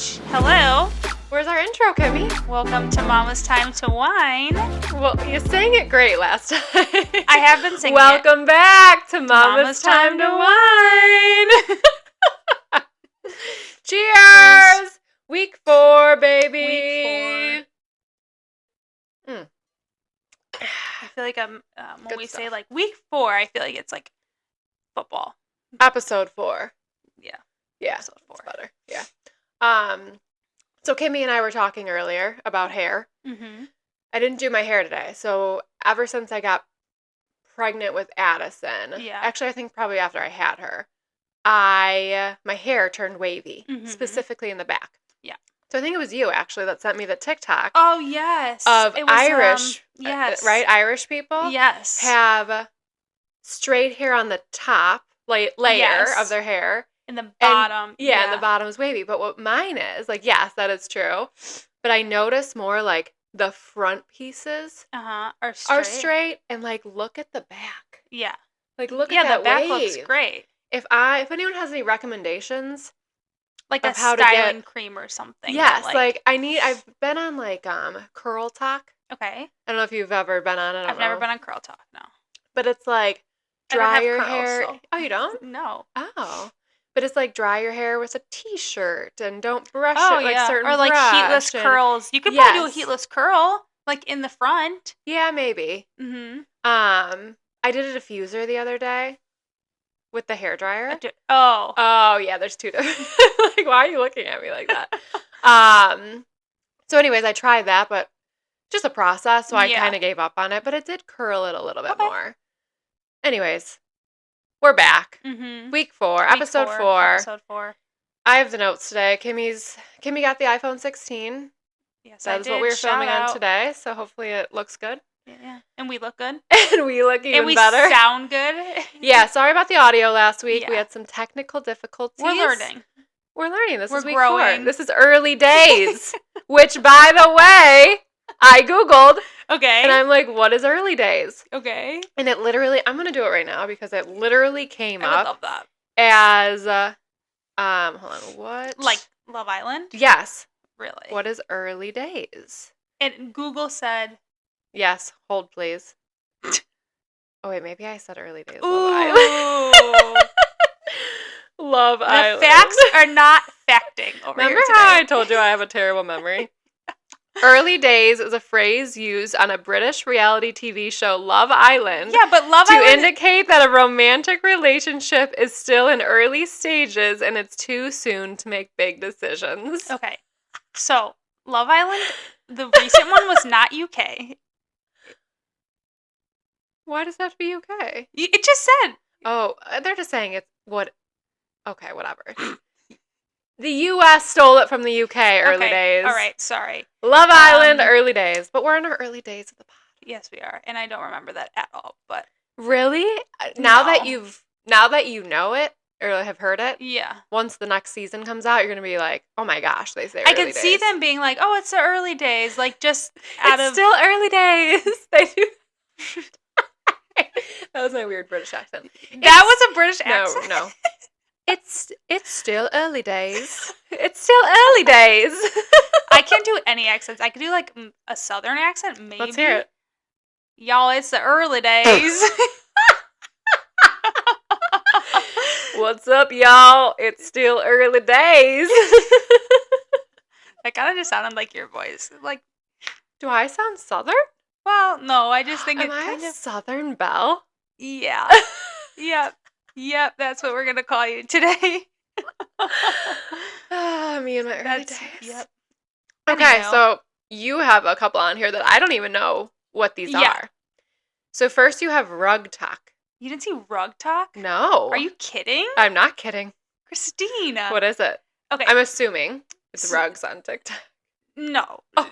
Bitch. Hello. Where's our intro, Kimmy? Welcome to Mama's Time to Whine. Well, you sang it great last time. I have been singing Welcome back to Mama's Time to Whine. Cheers! Week 4, baby. Week 4. I feel like when Good we stuff. say like week 4, I feel like it's like football. Episode 4. Yeah. Yeah. Episode 4. It's better. Yeah. So Kimmy and I were talking earlier about hair. Mm-hmm. I didn't do my hair today. So ever since I got pregnant with Addison, actually I think probably after I had her, my hair turned wavy, specifically in the back. Yeah. So I think it was you actually that sent me the TikTok. Oh yes. Of it was, Irish, yes, right? Irish people, yes, have straight hair on the top layer of their hair. In the bottom. And the bottom is wavy. But what mine is, like, yes, that is true. But I notice more, like, the front pieces are straight. And, like, look at the back. Yeah. Like, look at that the back wave. looks great. If anyone has any recommendations. Like a styling cream or something. Yes. I've been on, like, RugTok. Okay. I don't know if you've ever been on it. I've never been on RugTok, no. But it's, like, dry your curls, hair. So. Oh, you don't? No. Oh. But it's like dry your hair with a t-shirt and don't brush it like certain or like heatless curls. You could probably do a heatless curl, like in the front. Yeah, maybe. Mm-hmm. I did a diffuser the other day with the hairdryer. Oh yeah, there's two different. Like, why are you looking at me like that? So anyways, I tried that, but just a process, so I kind of gave up on it. But it did curl it a little bit more. Anyways. We're back. Mm-hmm. Week 4, episode 4. Episode 4. I have the notes today. Kimmy got the iPhone 16. Yes, that is what we were filming on today. So hopefully it looks good. Yeah, and we look good. And we look even better. And we sound good. Yeah, sorry about the audio last week. Yeah. We had some technical difficulties. We're learning. This is week growing. 4. This is early days. Which, by the way, I Googled. Okay. And I'm like, what is early days? Okay. And it literally, I'm going to do it right now because it literally came up. I love that. As, hold on, what? Like Love Island? Yes. Really? What is early days? And Google said. Yes, hold please. Oh wait, maybe I said early days. Ooh. Love Island. Love Island. The facts are not facting over Remember here today. how I told you I have a terrible memory? Early days is a phrase used on a British reality TV show, Love Island. Yeah, but Love Island... To indicate that a romantic relationship is still in early stages and it's too soon to make big decisions. Okay. So, Love Island, the recent one was not UK. Why does that have to be UK? It just said. Oh, they're just saying it's what... Okay, whatever. The U.S. stole it from the UK early days. All right, sorry. Love Island, early days. But we're in our early days of the pod. Yes, we are. And I don't remember that at all. But really? Now that you know it, or have heard it, yeah. Once the next season comes out, you're going to be like, oh my gosh, they say early days. I could see them being like, oh, it's the early days. Like, just it's still early days. They do. That was my weird British accent. That was a British accent? No. It's still early days. It's still early days. I can't do any accents. I could do like a southern accent, maybe. Let's hear it. Y'all, it's the early days. What's up, y'all? It's still early days. That kind of just sounded like your voice. Like, do I sound southern? Well, no, I just think it's kind of Southern Belle. Yeah. Yep, that's what we're going to call you today. Me and my early days. Yep. Okay, so you have a couple on here that I don't even know what these are. So first you have RugTok. You didn't see RugTok? No. Are you kidding? I'm not kidding. Christina. What is it? Okay. I'm assuming it's rugs on TikTok. No. No.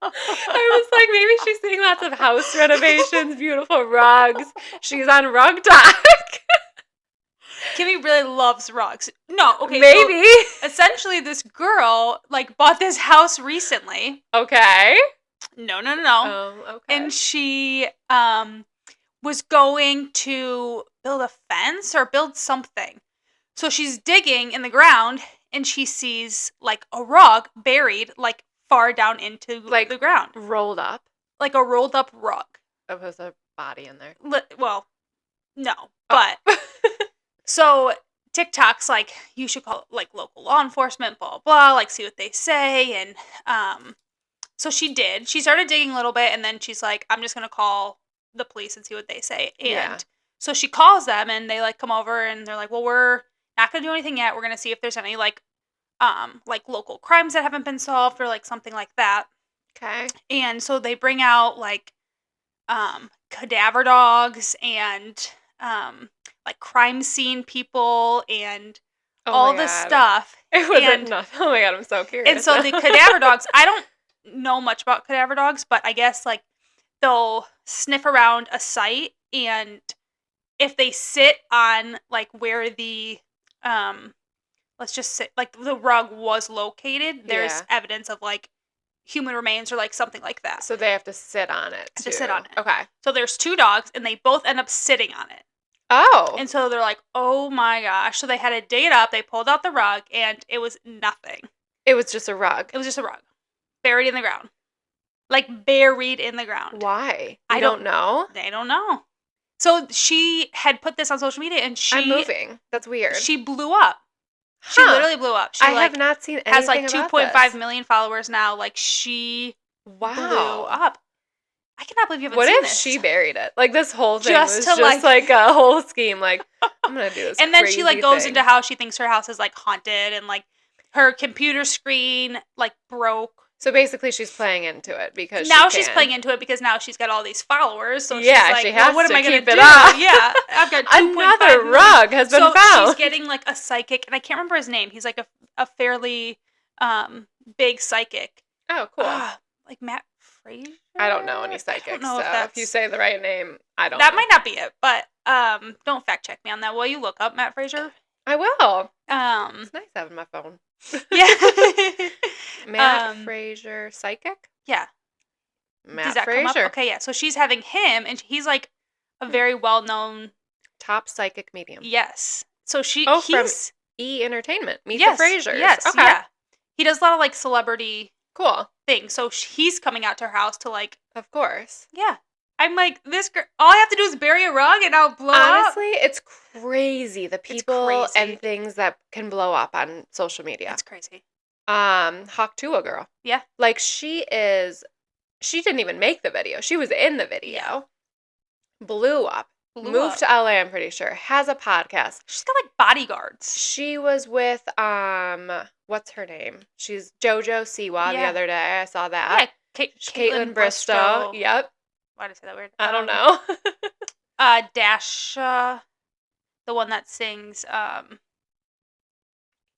I was like, maybe she's seeing lots of house renovations, beautiful rugs. She's on RugTok. Kimmy really loves rugs. No, okay. Maybe. So essentially, this girl, bought this house recently. Okay. No. Okay. And she was going to build a fence or build something. So she's digging in the ground, and she sees, like, a rug buried, like, far down into the ground. Rolled up? Like a rolled up rug. Opposed to a body in there. Well, no. But, so TikTok's like, you should call, like, local law enforcement, blah, blah, blah, like, see what they say. And so she did. She started digging a little bit, and then she's like, I'm just going to call the police and see what they say. And so she calls them, and they, like, come over, and they're like, well, we're not going to do anything yet. We're going to see if there's any, like, local crimes that haven't been solved or, like, something like that. Okay. And so they bring out, like, cadaver dogs and, like, crime scene people and all this stuff. It wasn't nothing. Oh my God, I'm so curious. And so the cadaver dogs, I don't know much about cadaver dogs, but I guess, like, they'll sniff around a site, and if they sit on, like, where the, let's just say, like, the rug was located, there's evidence of, like, human remains or, like, something like that. So they have to sit on it, too. To sit on it. Okay. So there's 2 dogs, and they both end up sitting on it. Oh. And so they're like, oh my gosh. So they had to dig it up, they pulled out the rug, and it was nothing. It was just a rug? It was just a rug. Buried in the ground. Like, buried in the ground. Why? I don't know? They don't know. So she had put this on social media, and I'm moving. That's weird. She blew up. She literally blew up. She, I have not seen anything has, like, about 2.5 million followers now. Like, she blew up. I cannot believe you haven't seen this. What if she buried it? Like, this whole thing just was to, just, like, a whole scheme. Like, I'm going to do this and then she, like, goes thing. into how she thinks her house is, like, haunted, and, like, her computer screen, like, broke. So basically she's playing into it because she's playing into it because now she's got all these followers. So she's like, she has what am I going to do? Up. Yeah, I've got 2.5 Another rug has been found. So she's getting, like, a psychic, and I can't remember his name. He's, like, a fairly big psychic. Oh, cool. Like Matt Fraser? I don't know any psychics. I don't know if you say the right name, I don't know. That might not be it, but don't fact check me on that. Will you look up Matt Fraser? I will. It's nice having my phone. Yeah. Matt Fraser, psychic? Yeah. Matt Fraser. Okay, yeah. So she's having him, and he's, like, a very well-known... top psychic medium. Yes. So he's... from E! Entertainment. Meet the Frasers. Yes, okay. Yeah. He does a lot of, like, celebrity... Cool. Things. So he's coming out to her house to, like... Of course. Yeah. I'm like, this girl... All I have to do is bury a rug, and I'll blow up. Honestly, it's crazy. The people and things that can blow up on social media. It's crazy. Hawk2a girl. Yeah. Like, she didn't even make the video. She was in the video. Yeah. Blew up. Moved to LA, I'm pretty sure. Has a podcast. She's got, like, bodyguards. She was with, what's her name? She's JoJo Siwa the other day. I saw that. Yeah. Caitlin Bristow. Yep. Why did I say that weird? I don't know. Dasha, the one that sings,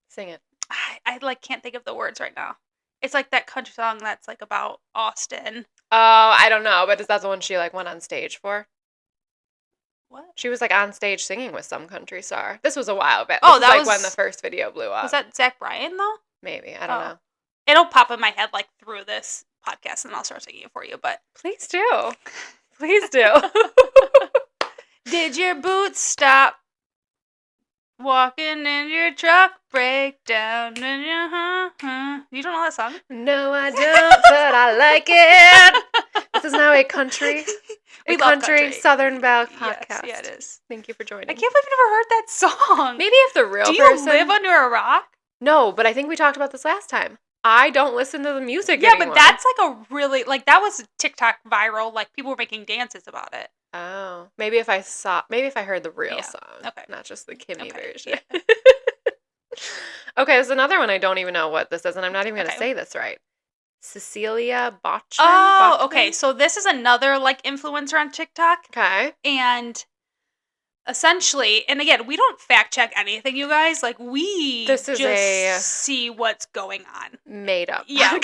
Sing it. I like can't think of the words right now. It's like that country song that's, like, about Austin. Oh, I don't know, but is that the one she, like, went on stage for? What? She was, like, on stage singing with some country star. This was a while back. Oh, that was when the first video blew up. Was that Zach Bryan, though? Maybe. I don't know. It'll pop in my head, like, through this podcast, and I'll start singing it for you, but... Please do. Please do. Did your boots stop walking in your truck break down? You don't know that song? No, I don't, but I like it. This is now a country Southern Belle podcast. Yes, yeah, it is. Thank you for joining. I can't believe you've never heard that song. Maybe if the real person... Do you live under a rock? No, but I think we talked about this last time. I don't listen to the music anymore. Yeah, but that's, like, a really... Like, that was TikTok viral. Like, people were making dances about it. Oh. Maybe if I heard the real song. Okay. Not just the Kimmy version. Yeah. Okay, there's another one I don't even know what this is, and I'm not even going to say this right. Cecilia Botchman? Oh, okay. So this is another, like, influencer on TikTok. Okay. And essentially, and again, we don't fact check anything, you guys. Like, we just see what's going on. Made up. Yeah,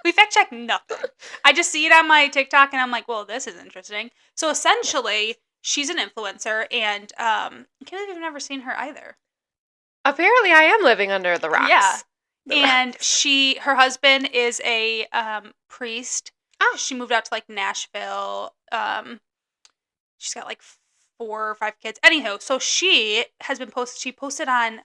we fact check nothing. I just see it on my TikTok, and I'm like, well, this is interesting. So essentially, she's an influencer, and I can't believe I've never seen her either. Apparently, I am living under the rocks. Yeah. And her husband is a priest. Oh. She moved out to, like, Nashville. She's got, like, 4 or 5 kids. Anyhow, so she posted on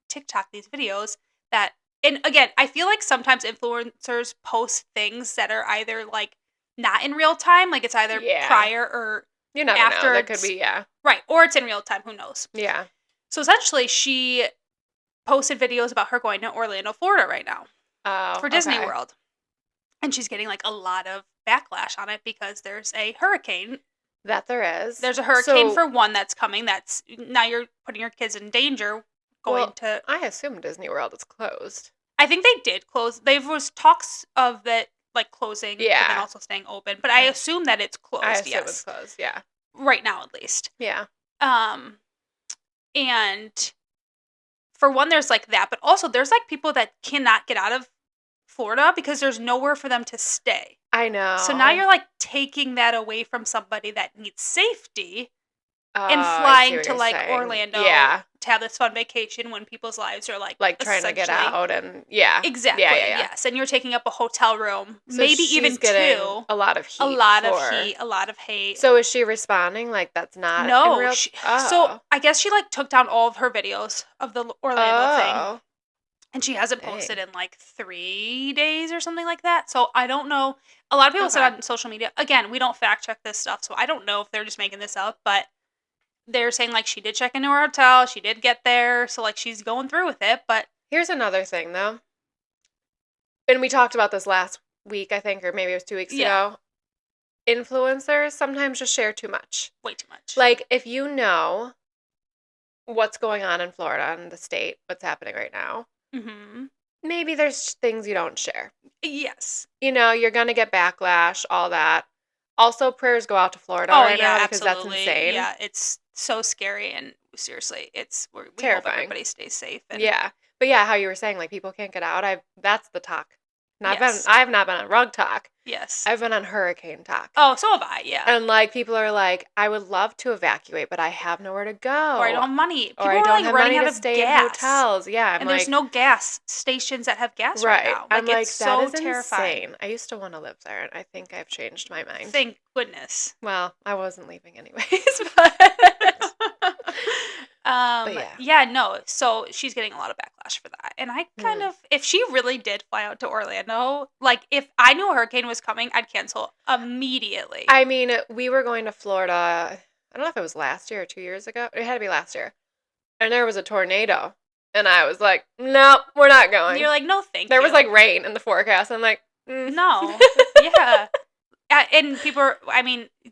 TikTok these videos that, and again, I feel like sometimes influencers post things that are either like not in real time, like it's either prior or you never after know. That could be, right, or it's in real time. Who knows? Yeah. So essentially, she posted videos about her going to Orlando, Florida right now for Disney World, and she's getting like a lot of backlash on it because there's a hurricane. That there is. There's a hurricane for one that's coming. That's now you're putting your kids in danger. I assume Disney World is closed. I think they did close. There was talks of that like closing, but then also staying open. But I assume that it's closed. I assume it's closed. Yeah. Right now, at least. Yeah. And for one, there's like that, but also there's like people that cannot get out of Florida because there's nowhere for them to stay. I know. So now you're like taking that away from somebody that needs safety and flying to like Orlando to have this fun vacation when people's lives are like trying to get out and exactly yes, and you're taking up a hotel room, so maybe even 2. A lot of heat. A lot of hate. So is she responding like that's not no? So I guess she like took down all of her videos of the Orlando thing. And she hasn't posted in like 3 days or something like that. So I don't know. A lot of people said on social media, again, we don't fact check this stuff. So I don't know if they're just making this up. But they're saying like she did check into her hotel. She did get there. So like she's going through with it. But here's another thing though. And we talked about this last week, I think, or maybe it was 2 weeks ago. Influencers sometimes just share too much. Way too much. Like if you know what's going on in Florida and the state, what's happening right now. Mm-hmm. Maybe there's things you don't share. Yes. You know, you're going to get backlash, all that. Also, prayers go out to Florida now because that's insane. Yeah, it's so scary and seriously, we terrifying. Hope everybody stays safe. And but how you were saying, like people can't get out. That's the talk. I have not been on RugTok. Yes. I've been on Hurricane Talk. Oh, so have I, yeah. And like people are like, I would love to evacuate, but I have nowhere to go. Or I don't have money. People or I don't have money to stay in hotels. Yeah. And there's no gas stations that have gas right now. I'm like, it's so terrifying. Insane. I used to want to live there, and I think I've changed my mind. Thank goodness. Well, I wasn't leaving anyways, but... So she's getting a lot of backlash for that. And I kind of, if she really did fly out to Orlando, like if I knew a hurricane was coming, I'd cancel immediately. I mean, we were going to Florida, I don't know if it was last year or 2 years ago. It had to be last year. And there was a tornado. And I was like, no, we're not going. You're like, no, thank you. There was like rain in the forecast. I'm like, no. Yeah. And people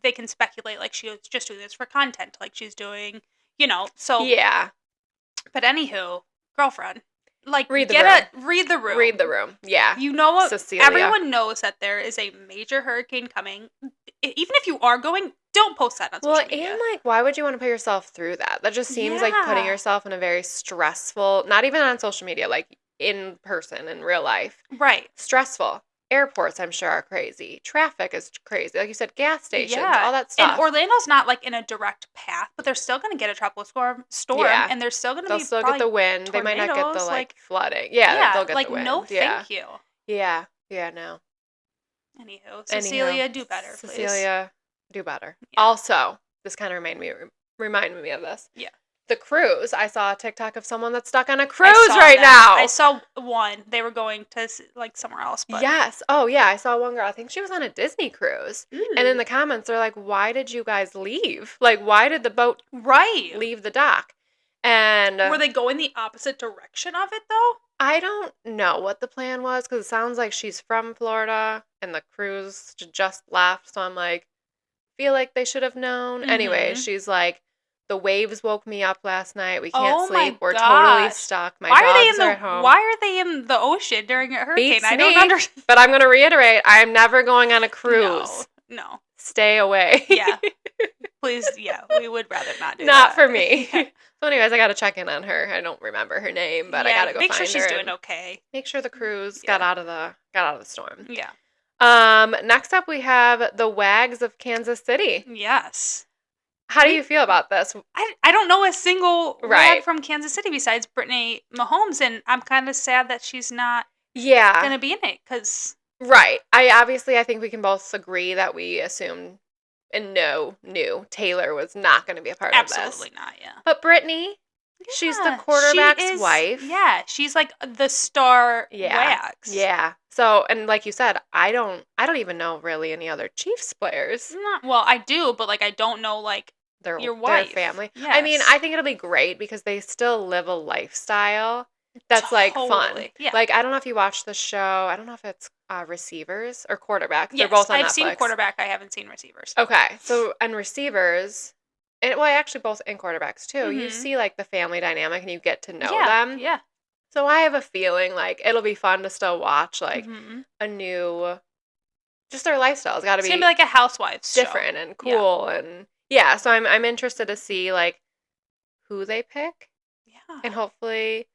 they can speculate like she was just doing this for content. Like she's doing, so. Yeah. But anywho, girlfriend, like read the room. Read the room. Yeah. You know what? Cecilia. Everyone knows that there is a major hurricane coming. Even if you are going, don't post that on social media. Well, and like, why would you want to put yourself through that? That just seems like putting yourself in a very stressful, not even on social media, like in person, in real life. Right. Stressful. Airports, I'm sure, are crazy. Traffic is crazy. Like you said, gas stations, all that stuff. And Orlando's not like in a direct path, but they're still going to get a tropical storm, and they're still going to They'll still get the wind. They might not get the like flooding. Yeah, they'll get the wind. No, thank you. Yeah, no. Anywho, Cecilia, do better, please. Cecilia, do better. Yeah. Also, this kind of reminded me of this. Yeah. The cruise. I saw a TikTok of someone that's stuck on a cruise right now. I saw one. They were going to like somewhere else. But. Yes. Oh, yeah. I saw one girl. I think she was on a Disney cruise. And in the comments, they're like, why did you guys leave? Like, why did the boat leave the dock? And were they going the opposite direction of it, though? I don't know what the plan was because it sounds like she's from Florida and the cruise just left. So I'm like, feel like they should have known. Mm-hmm. Anyway, she's like, the waves woke me up last night. We can't sleep. We're totally stuck. My dogs are at home. Why are they in the ocean during a hurricane? Beats I don't understand. But I'm going to reiterate, I am never going on a cruise. No. Stay away. Yeah. Please, we would rather not do that. Not for me. So anyways, I got to check in on her. I don't remember her name, but I got to go find her. Make sure she's doing okay. Make sure the cruise got out of the storm. Yeah. Next up we have the Wags of Kansas City. Yes. How do you feel about this? I don't know a single wag from Kansas City besides Brittany Mahomes, and I'm kind of sad that she's not going to be in it. Right. I think we can both agree that we assumed and knew Taylor was not going to be a part of this. Absolutely not, yeah. But Brittany, she's the quarterback's wife. Yeah, she's like the star Wags. Yeah. So, and like you said, I don't even know really any other Chiefs players. Well, I do, but like I don't know like your wife. Their family. Yes. I mean, I think it'll be great because they still live a lifestyle that's like fun. Yeah. Like, I don't know if you watched the show. I don't know if it's Receivers or Quarterback. Yes, they're both on Netflix. I've seen Quarterback. I haven't seen Receivers. Okay. So, and Receivers, actually both in Quarterbacks too, you see like the family dynamic and you get to know them. Yeah. So I have a feeling like it'll be fun to still watch like a new, just their lifestyle's got to be. It's gonna be like a Housewives different show. And cool and so I'm interested to see like who they pick. Yeah. And hopefully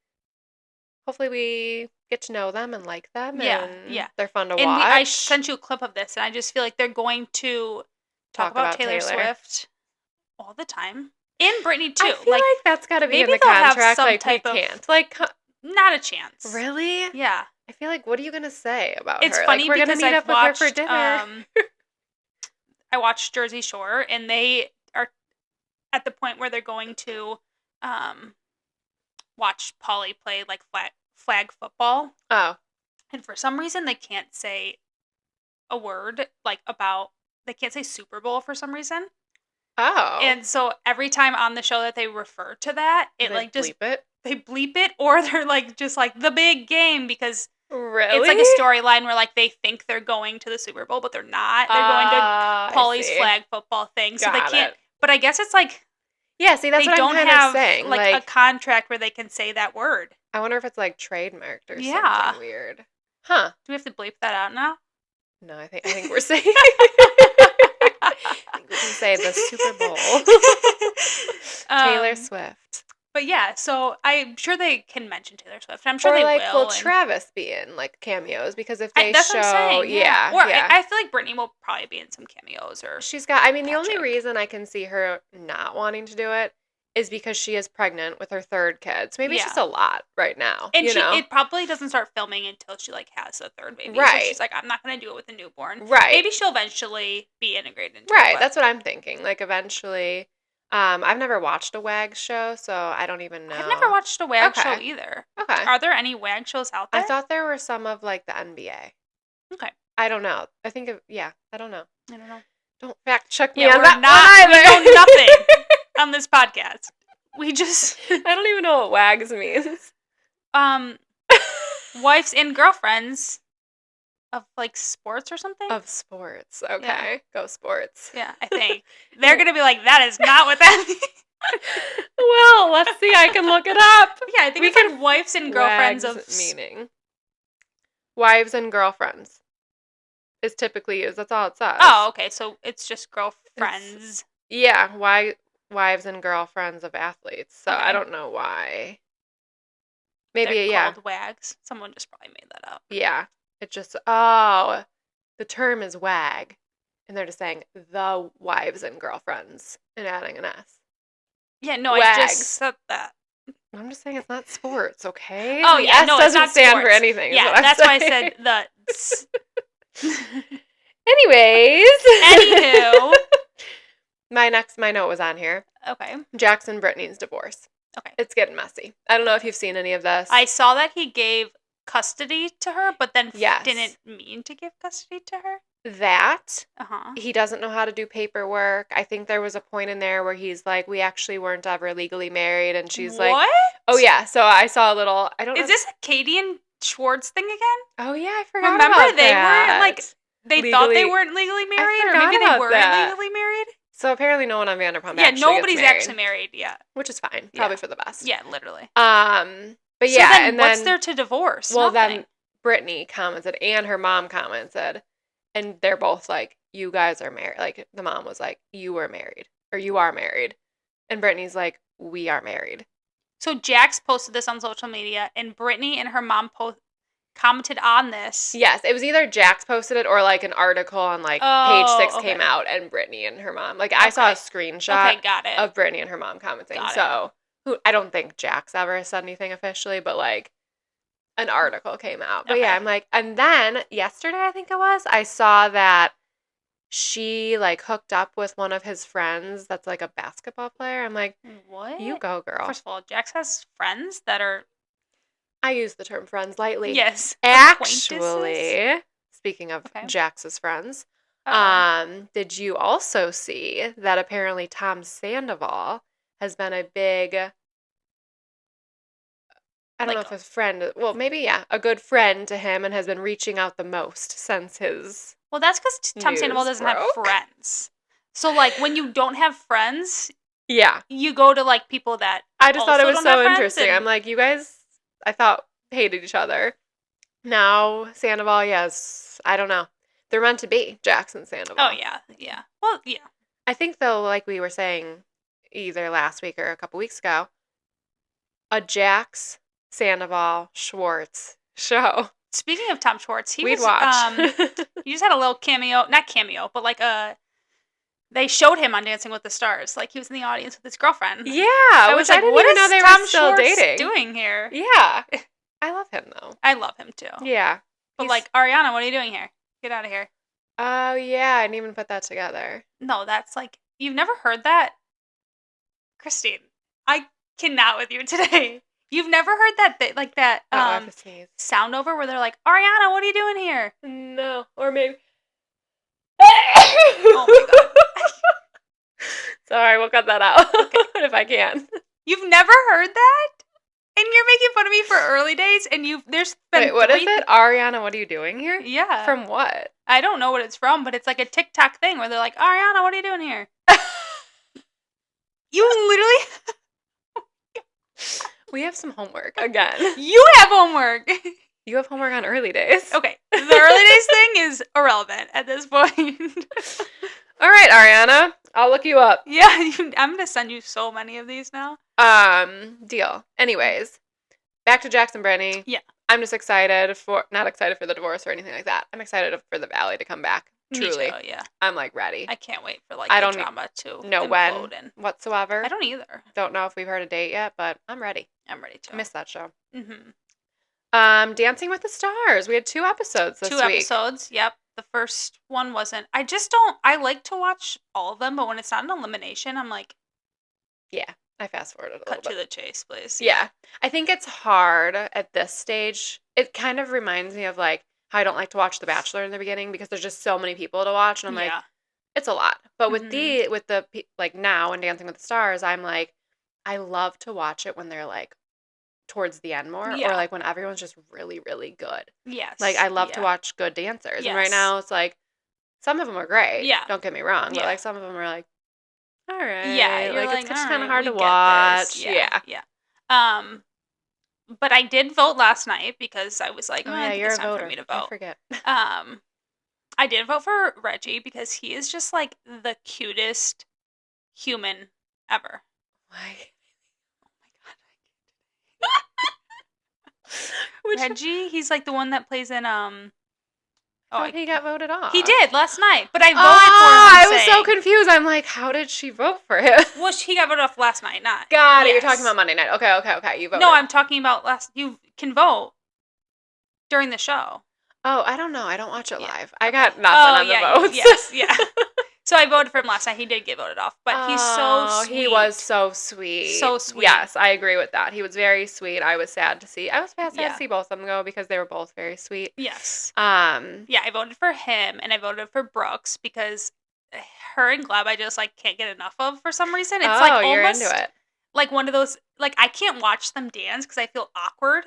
we get to know them and like them. Yeah. And they're fun to watch. I sent you a clip of this, and I just feel like they're going to talk about Taylor Swift all the time. And Britney too. I feel like that's got to be in the contract. Like we can't. Like not a chance. Really? Yeah. I feel like what are you gonna say about her? It's funny like, we're because gonna meet I've up with her for dinner. I watched Jersey Shore, and they are at the point where they're going to watch Polly play like flag football. Oh. And for some reason they can't say a word like about they can't say Super Bowl for some reason. Oh. And so every time on the show that they refer to that, it they like just bleep it? They bleep it, or they're like just like the big game because really? It's like a storyline where like they think they're going to the Super Bowl, but they're not. They're going to Polly's flag football thing. So they can't. But I guess it's like see, that's what I'm kind of saying. Like a contract where they can say that word. I wonder if it's like trademarked or something weird. Huh. Do we have to bleep that out now? No, I think we're saying I think we can say the Super Bowl. Taylor Swift. But yeah, so I'm sure they can mention Taylor Swift. I'm sure or they like, will. Will Travis be in like cameos? Because if they that's show, what I'm saying, yeah. Or I feel like Britney will probably be in some cameos. Or she's got. I mean, the only reason I can see her not wanting to do it is because she is pregnant with her third kid. So maybe it's just a lot right now. And it probably doesn't start filming until she like has a third baby. Right. So she's like, I'm not going to do it with a newborn. Right. Maybe she'll eventually be integrated into it. Right. That's what I'm thinking. Like eventually. I've never watched a WAG show, so I don't even know. I've never watched a WAG show either. Okay. Are there any WAG shows out there? I thought there were some of like the NBA. Okay. I don't know. I think I don't know. Don't fact check me on that we know nothing on this podcast. We just I don't even know what WAGs means. Wives and girlfriends of like sports or something? Of sports. Okay. Yeah. Go sports. Yeah, I think. They're going to be like, that is not what that means. Well, let's see. I can look it up. Yeah, I think it's like wives and girlfriends of meaning. Wives and girlfriends is typically used. That's all it says. Oh, okay. So it's just girlfriends. Wives and girlfriends of athletes. So I don't know why. Maybe they're called WAGs. Someone just probably made that up. Yeah. It just, the term is WAG, and they're just saying the wives and girlfriends and adding an S. Yeah, no, WAGs. I just said that. I'm just saying it's not sports, okay? Oh, yeah, S doesn't stand for anything. Yeah, that's why I said the. Anyways. Anywho. My note was on here. Okay. Jackson Brittany's divorce. Okay. It's getting messy. I don't know if you've seen any of this. I saw that he gave custody to her, but then didn't mean to give custody to her. That he doesn't know how to do paperwork. I think there was a point in there where he's like, we actually weren't ever legally married, and she's like, what? Oh yeah. So I saw a little. I don't. Is this a Katie and Schwartz thing again? Oh yeah, I forgot. Remember about they that. weren't like they thought they weren't legally married, or maybe they were legally married. So apparently, no one on Vanderpump. Nobody's actually married yet, which is fine. Probably for the best. Yeah, literally. But so then what's there to divorce? Well, Nothing. Then Brittany commented, and her mom commented, and they're both like, "You guys are married." Like the mom was like, "You were married, or you are married," and Brittany's like, "We are married." So Jax posted this on social media, and Brittany and her mom commented on this. Yes, it was either Jax posted it or like an article on like page 6 came out, and Brittany and her mom. Like I saw a screenshot of Brittany and her mom commenting. I don't think Jax ever said anything officially, but like an article came out. But yeah, I'm like, and then yesterday I think it was, I saw that she like hooked up with one of his friends that's like a basketball player. I'm like, what? You go, girl. First of all, Jax has friends that are. I use the term friends lightly. Yes. Actually, speaking of Jax's friends, did you also see that apparently Tom Sandoval has been a big, I don't know if a friend, well, maybe, yeah, a good friend to him and has been reaching out the most since his. Well, that's because Tom Sandoval doesn't have friends. So, like, when you don't have friends, you go to, like, people that I just thought it was so interesting. I'm like, you guys, I thought, hated each other. Now, Sandoval, yes, I don't know. They're meant to be, Jackson Sandoval. Oh, yeah. Well, yeah. I think, though, like we were saying either last week or a couple weeks ago, a Jax, Sandoval, Schwartz show. Speaking of Tom Schwartz, we'd watch. He just had a little cameo, not cameo, but like they showed him on Dancing with the Stars, like he was in the audience with his girlfriend. Yeah, I was like, I didn't even know they were still dating. Doing here? Yeah, I love him though. I love him too. Yeah, but like Ariana, what are you doing here? Get out of here. Oh yeah, I didn't even put that together. No, that's like you've never heard that, Christine. I cannot with you today. You've never heard that sound over where they're like, Ariana, what are you doing here? No. Or maybe. Oh my god. Sorry, we'll cut that out. Okay. If I can. You've never heard that? And you're making fun of me for early days, and there's been. Wait, what is it? Ariana, what are you doing here? Yeah. From what? I don't know what it's from, but it's like a TikTok thing where they're like, Ariana, what are you doing here? You literally. We have some homework again. You have homework. You have homework on early days. Okay. The early days thing is irrelevant at this point. All right, Ariana. I'll look you up. Yeah, I'm going to send you so many of these now. Deal. Anyways, back to Jackson Brenny. Yeah. I'm just not excited for the divorce or anything like that. I'm excited for the Valley to come back. Truly. Me too, yeah. I'm like ready. I can't wait for the drama to know when whatsoever. I don't either. Don't know if we've heard a date yet, but I'm ready. I'm ready to. I miss that show. Mm-hmm. Dancing with the Stars. We had 2 episodes this week. 2 episodes. Yep. The first one wasn't. I like to watch all of them, but when it's not an elimination, I'm like, yeah, I fast forwarded a little bit. Cut to the chase, please. Yeah. I think it's hard at this stage. It kind of reminds me of like how I don't like to watch The Bachelor in the beginning because there's just so many people to watch, and I'm like, it's a lot. But with the like now and Dancing with the Stars, I'm like, I love to watch it when they're like towards the end more, or like when everyone's just really, really good. Yes. Like I love to watch good dancers, and right now it's like some of them are great. Yeah. Don't get me wrong, but like some of them are like, all right. Yeah. You're like it's just kind of hard to watch. Yeah. But I did vote last night because I was like, you're it's a time voter. for me to vote. I forget. I did vote for Reggie because he is just like the cutest human ever. Why? Reggie, he's like the one that plays in he got voted off. He did last night, but I voted for him. I was so confused. I'm like, how did she vote for him? Well, he got voted off last night, not. Got it. You're talking about Monday night. Okay. You voted. No, I'm talking about you can vote during the show. Oh, I don't know. I don't watch it live. I got nothing on the votes. Yes, yeah. So I voted for him last night. He did get voted off, but he's so sweet. He was so sweet. So sweet. Yes, I agree with that. He was very sweet. I was sad to see both of them go because they were both very sweet. Yes. Yeah, I voted for him and I voted for Brooks because her and Gleb I just like can't get enough of for some reason. It's like almost you're into it. Like one of those like I can't watch them dance because I feel awkward.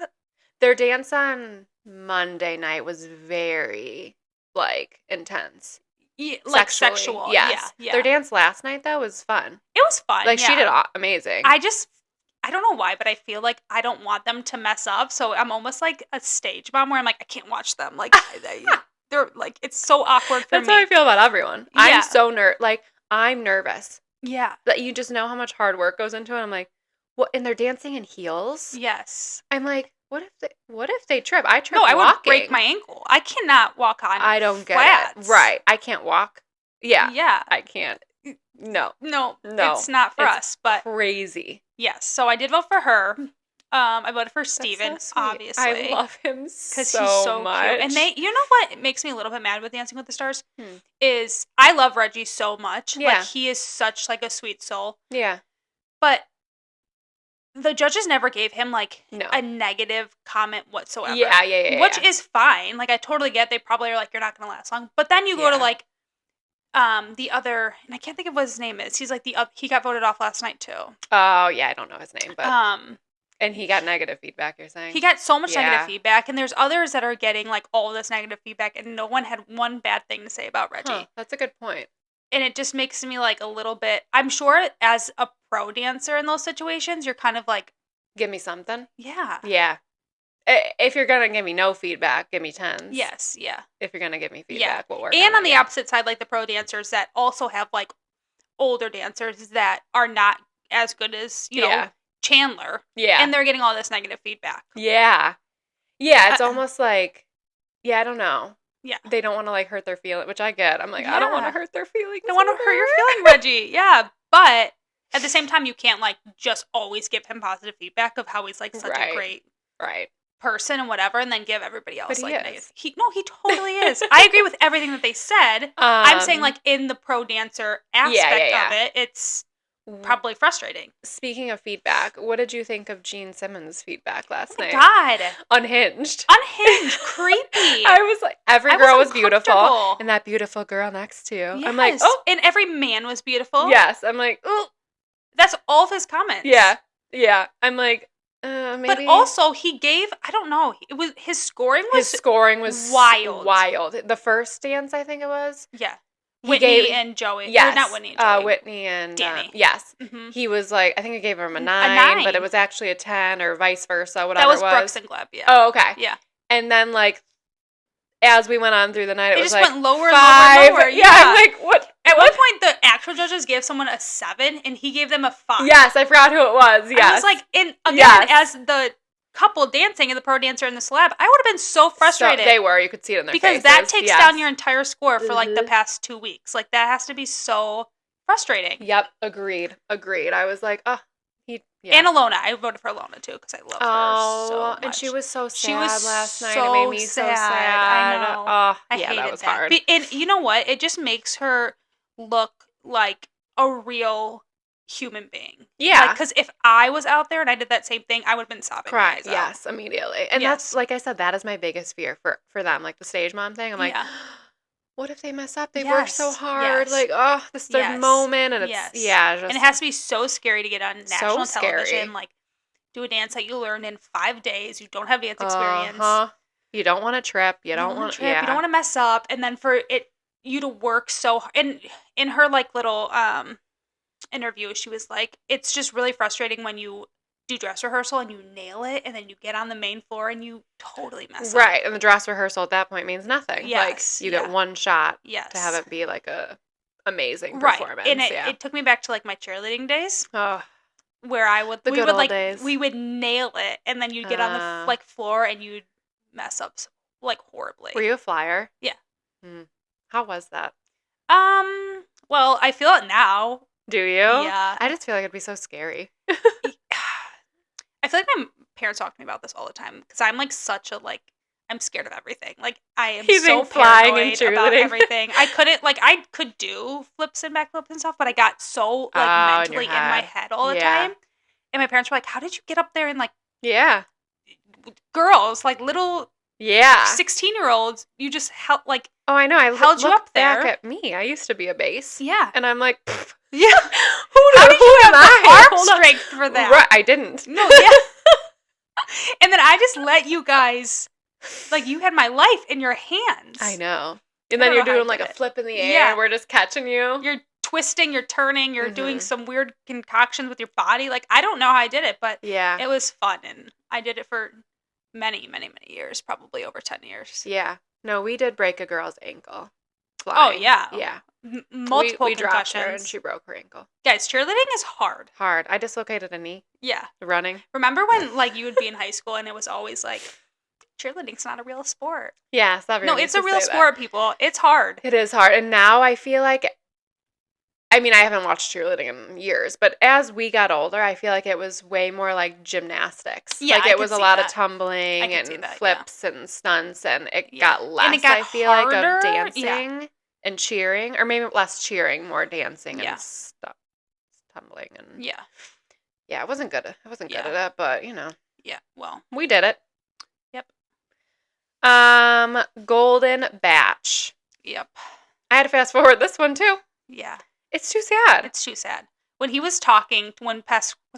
Their dance on Monday night was very like intense. Yeah, like sexual. Yes. Yeah. Their dance last night, though, was fun. It was fun. Like, she did amazing. I don't know why, but I feel like I don't want them to mess up. So I'm almost like a stage mom where I'm like, I can't watch them. Like, they're like, it's so awkward for me. That's how I feel about everyone. Yeah. I'm so I'm nervous. Yeah. That you just know how much hard work goes into it. I'm like, what? And they're dancing in heels? Yes. I'm like, what if they trip? I trip. No, I would break my ankle. I cannot walk on. I don't flats. get it. Right. I can't walk. Yeah. Yeah. I can't. No. It's not for us. But crazy. Yes. So I did vote for her. I voted for Steven, so obviously. I love him so much. Because he's so cute. And you know what makes me a little bit mad with Dancing with the Stars? Is I love Reggie so much. Yeah. Like, he is such, like, a sweet soul. Yeah. But the judges never gave him, like, a negative comment whatsoever. Yeah. Which is fine. Like, I totally get they probably are like, you're not going to last long. But then you go to, like, the other, and I can't think of what his name is. He's like he got voted off last night too. Oh yeah, I don't know his name, but and he got negative feedback. You're saying he got so much negative feedback, and there's others that are getting like all this negative feedback, and no one had one bad thing to say about Reggie. Huh, that's a good point. And it just makes me like a little bit. I'm sure as a pro dancer in those situations, you're kind of like, give me something. Yeah. Yeah. If you're going to give me no feedback, give me 10s. Yes, yeah. If you're going to give me feedback, we'll work and on the it. opposite side, like the pro dancers that also have, like, older dancers that are not as good as, you know, Chandler. Yeah. And they're getting all this negative feedback. Yeah. Yeah, it's almost like, I don't know. Yeah. They don't want to, like, hurt their feelings, which I get. I'm like, I don't want to hurt their feelings. I don't want to hurt your feeling, Reggie. Yeah, but at the same time, you can't, like, just always give him positive feedback of how he's, like, such a great person and whatever, and then give everybody else like negative. He totally is. I agree with everything that they said. I'm saying, like, in the pro dancer aspect of it, it's probably frustrating. Speaking of feedback, what did you think of Gene Simmons' feedback last night? God, unhinged, creepy. I was like, every girl was beautiful, and that beautiful girl next to you. Yes. I'm like, oh, and every man was beautiful. Yes, I'm like, oh, that's all of his comments. Yeah. I'm like. Maybe. But also, he gave, I don't know, his scoring was wild. The first dance, I think it was. Yeah. Whitney and Joey. Yes. Or not Whitney and Joey. Whitney and Danny. Yes. Mm-hmm. He was like, I think I gave him a 9, but it was actually a 10 or vice versa, whatever it was. That was Brooks and Gleb, yeah. Oh, okay. Yeah. And then, like, as we went on through the night, it was like 5. Went lower and lower. Yeah, I'm like, what? At one point, the actual judges gave someone a 7, and he gave them a 5. Yes, I forgot who it was. Yes. I was like, as the couple dancing and the pro dancer and the celeb, I would have been so frustrated. They were. You could see it in their faces. Because that takes down your entire score for, like, the past 2 weeks. Like, that has to be so frustrating. Yep, agreed. I was like, oh. And Alona. I voted for Alona, too, because I love her so much. And she was so sad last night. It made me so sad. I know. I hated that was hard. And you know what? It just makes her look like a real human being. Yeah. Because if I was out there and I did that same thing, I would have been sobbing. Crying. Yes, immediately. And that's, like I said, that is my biggest fear for them. Like the stage mom thing. I'm like, what if they mess up? They worked so hard. Like, oh, this is their moment. And it's, and it has to be so scary to get on national television. Like, do a dance that you learned in 5 days. You don't have dance experience. You don't want to trip. You don't want to trip. You don't want to mess up. And then for you to work so hard. And in her, like, little interview, she was like, it's just really frustrating when you do dress rehearsal and you nail it, and then you get on the main floor and you totally mess up. Right, and the dress rehearsal at that point means nothing. Yes, like, you get one shot to have it be, like, a amazing performance. And it took me back to, like, my cheerleading days. Oh. Where we would nail it, and then you'd get on the, like, floor and you'd mess up, like, horribly. Were you a flyer? Yeah. How was that? Well, I feel it now. Do you? Yeah. I just feel like it'd be so scary. I feel like my parents talk to me about this all the time, because I'm, like, such a, like, I'm scared of everything. Like, I am so paranoid about everything. I couldn't, like, I could do flips and backflips and stuff, but I got so, like, mentally in my head all the time. And my parents were like, how did you get up there and, like, girls, like, little 16-year-olds, you just held, like, oh, I know. I held you up there. Back at me. I used to be a bass. Yeah. And I'm like, yeah. How did you have the arm strength for that? Right, I didn't. No, yeah. And then I just let you guys, like, you had my life in your hands. I know. And then you're doing, like, a flip in the air. Yeah. We're just catching you. You're twisting, you're turning, you're doing some weird concoctions with your body. Like, I don't know how I did it, but it was fun. And I did it for many, many, many years, probably over 10 years. Yeah. No, we did break a girl's ankle. Flying. Oh, yeah. Yeah. Multiple we dropped concussions. her and she broke her ankle. Guys, cheerleading is hard. I dislocated a knee. Yeah. Running. Remember when, like, you would be in high school and it was always like, cheerleading's not a real sport. Yeah, it's not No, it's a real sport, people. It's hard. It is hard. And now I feel like I mean, I haven't watched cheerleading in years, but as we got older, I feel like it was way more like gymnastics. Yeah, like I it could was a see lot that. of tumbling and flips and stunts, and it got less, and it got I feel harder. like, of dancing and cheering, or maybe less cheering, more dancing and stuff, tumbling and yeah, it wasn't good. I wasn't good at it, but yeah, well, we did it. Yep. Golden Batch. Yep. I had to fast forward this one too. Yeah. It's too sad. It's too sad. When he was talking, was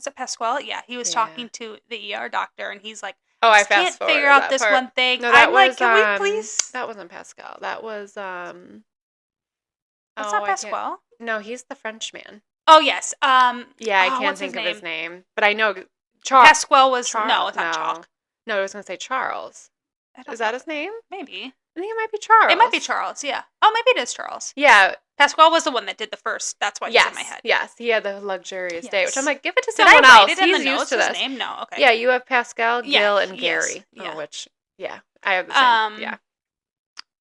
it Pasquale? Yeah, he was talking to the ER doctor, and he's like, I can't figure out this one thing. No, that I'm was, like, can we please? That wasn't Pascal. That was, That's not Pasquale. No, he's the French man. Oh, yes. Yeah, I can't think of his name. But I know Charles. Pasquale was, no, it's not Chalk. No, I was going to say Charles. Is that his name? Maybe. I think it might be Charles. It might be Charles, yeah. Oh, maybe it is Charles. Yeah. Pasquale was the one that did the first. That's why he's in my head. Yes, he had the luxurious day, which I'm like, give it to someone else. He's used to this. His name? No, okay. Yeah, you have Pascal, Gil, and Gary. Yeah. Which, I have the same. Yeah.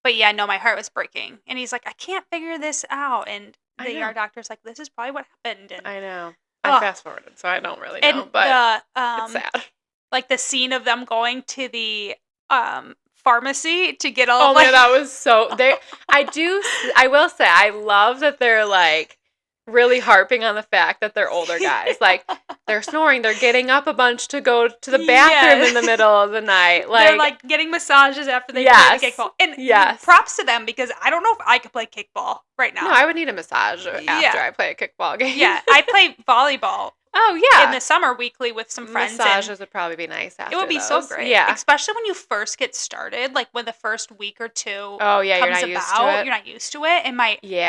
But yeah, no, my heart was breaking. And he's like, I can't figure this out. And the ER doctor's like, this is probably what happened. And I know. I fast forwarded, so I don't really know. But it's sad. Like the scene of them going to the pharmacy to get all. Oh my, that was so. I will say, I love that they're like really harping on the fact that they're older guys. Like they're snoring, they're getting up a bunch to go to the bathroom in the middle of the night. Like they're like getting massages after they play the kickball. And props to them, because I don't know if I could play kickball right now. No, I would need a massage after I play a kickball game. Yeah, I play volleyball. Oh, yeah. In the summer weekly with some friends. Massages would probably be nice after it would be those. So great. Yeah. Especially when you first get started, like when the first week or two you're not used to it. You're not used to it. And it's even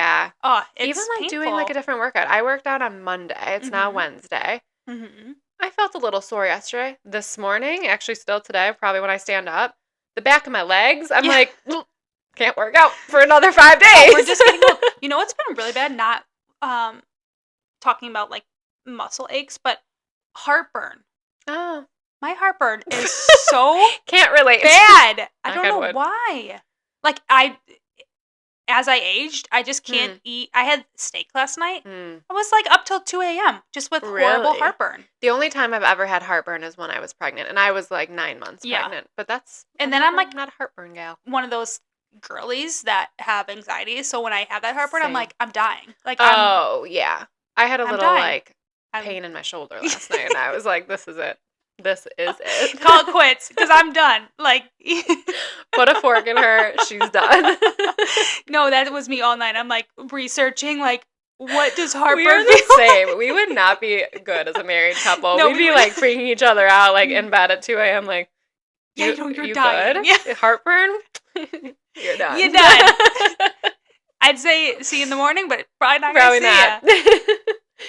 like painful. Doing like a different workout. I worked out on Monday. It's now Wednesday. Mm-hmm. I felt a little sore yesterday. This morning, actually still today, probably when I stand up, the back of my legs, I'm like, can't work out for another 5 days. We're just getting old. You know, it's been really bad not talking about like muscle aches, but heartburn. Oh. My heartburn is so can't relate. Bad. I don't know why. Like as I aged, I just can't eat. I had steak last night. I was like up till 2 a.m. just with horrible heartburn. The only time I've ever had heartburn is when I was pregnant, and I was like 9 months pregnant. But then I'm like not a heartburn gal. One of those girlies that have anxiety. So when I have that heartburn, I'm like, I'm dying. Like, yeah. I had a little like pain in my shoulder last night, and I was like, this is it. This is it. Call it quits, because I'm done. Like, put a fork in her. She's done. No, that was me all night. I'm like researching, like, what does heartburn feel? We're the same. We would not be good as a married couple. No, we'd be like freaking each other out, like in bed at 2 a.m. Like, you're dying. Good? Yeah. Heartburn? You're done. You're done. I'd say see you in the morning, but probably not.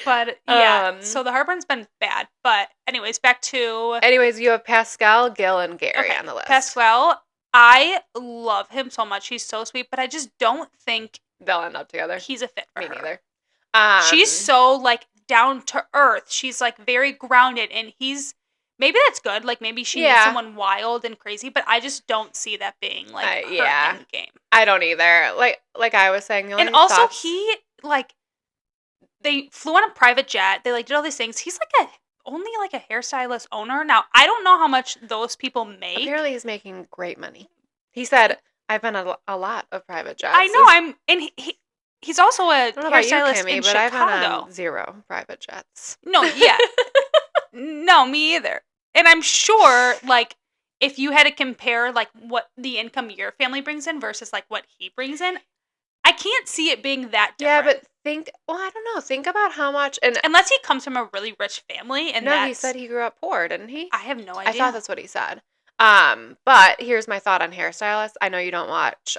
But yeah, so the heartburn's been bad. But anyways, back to... Anyways, you have Pascal, Gil, and Gary on the list. Pascal, I love him so much. He's so sweet, but I just don't think... they'll end up together. He's a fit for her. Me neither. She's so, like, down to earth. She's, like, very grounded, and he's... Maybe that's good. Like, maybe she needs someone wild and crazy, but I just don't see that being, like, her end game. I don't either. Like I was saying, and also, he, like... They flew on a private jet. They, like, did all these things. He's, like, only, like, a hairstylist owner. Now, I don't know how much those people make. Apparently, he's making great money. He said, I've been on a lot of private jets. I know. He's also a hairstylist in Chicago. But I've been on 0 private jets. No, yeah. No, me either. And I'm sure, like, if you had to compare, like, what the income your family brings in versus, like, what he brings in, I can't see it being that different. Yeah, but I don't know. Think about how much. And unless he comes from a really rich family. And he said he grew up poor, didn't he? I have no idea. I thought that's what he said. But here's my thought on hairstylists. I know you don't watch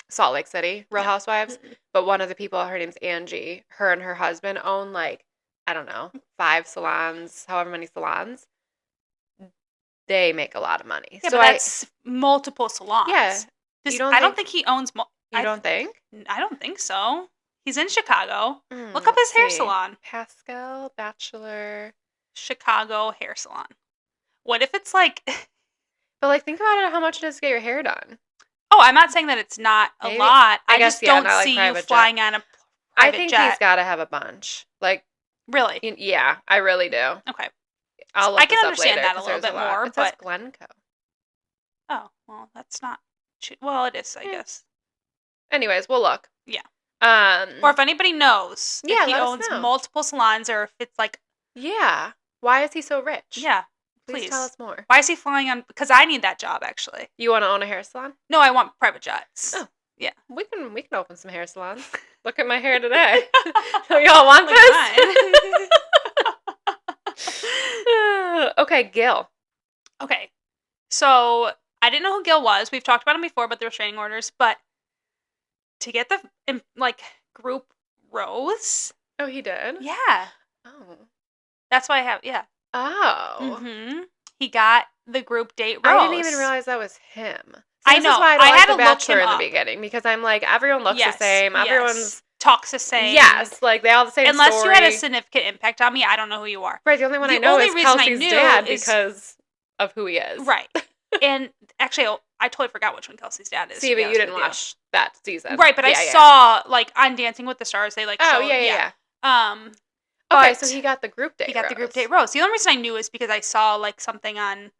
Salt Lake City, Real Housewives, but one of the people, her name's Angie, her and her husband own, like, I don't know, 5 salons, however many salons. They make a lot of money. Yeah, so but that's multiple salons. Yeah. I don't think he owns... You don't think? I don't think so. He's in Chicago. Look up his hair salon. Pascal Bachelor. Chicago hair salon. What if it's like... But, like, think about it, how much it is to get your hair done. Oh, I'm not saying that it's not a lot. I just don't see you flying on a private I think jet. he's got to have a bunch. Like, really? Yeah, I really do. Okay. I'll look I can this up understand later, that a little bit more. It says Glencoe. Oh, well, that's not. Well, it is, I guess. Anyways, we'll look. Yeah. Or if anybody knows if he owns multiple salons or if it's like. Yeah. Why is he so rich? Yeah. Please tell us more. Why is he flying on? Because I need that job, actually. You want to own a hair salon? No, I want private jets. Oh. Yeah. We can open some hair salons. Look at my hair today. So y'all want this? Okay, Gil. Okay. So I didn't know who Gil was. We've talked about him before, but the restraining orders. But to get the group rose. Oh, he did? Yeah. Oh. That's why I have, yeah. Oh. Mm-hmm. He got the group date rose. I didn't even realize that was him. So I know. This is why I had like The Bachelor in the up. beginning, because I'm like, everyone looks the same. Everyone's talks the same. Yes, like they all the same Unless story. you had a significant impact on me, I don't know who you are. Right, the only one I know is Kelsey's dad because of who he is. Right. And actually, I totally forgot which one Kelsey's dad is. See, but you didn't watch that season. Right, but I saw, like, on Dancing with the Stars, they, like, showed. Yeah. Okay, so he got the group date the group date rose. The only reason I knew is because I saw, like, something on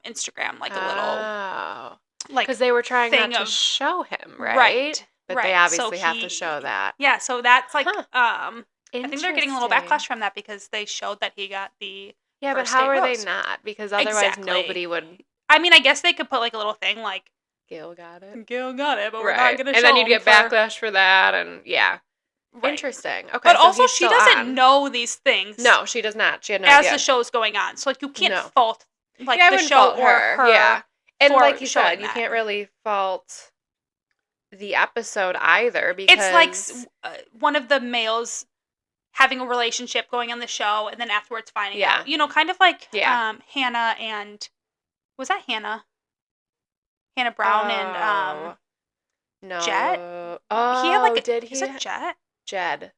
Instagram, like, a little, like, because they were trying not to show him, right? But they obviously have to show that. Yeah, so that's, like, I think they're getting a little backlash from that because they showed that he got the but how are they not? Because otherwise nobody would. I mean, I guess they could put, like, a little thing, like, Gil got it, but we're not going to show him. And then you'd get backlash for that, and Right. Interesting. Okay, but so also she doesn't know these things. No, she does not. She had no idea. As the show's going on, so like you can't fault like the show or her. Yeah, and like you said, you can't really fault the episode either because it's like one of the males having a relationship going on the show and then afterwards finding out. You know, kind of like Hannah and was that Hannah? Hannah Brown and no. Jet. Oh, he had like is it Jet? Jed.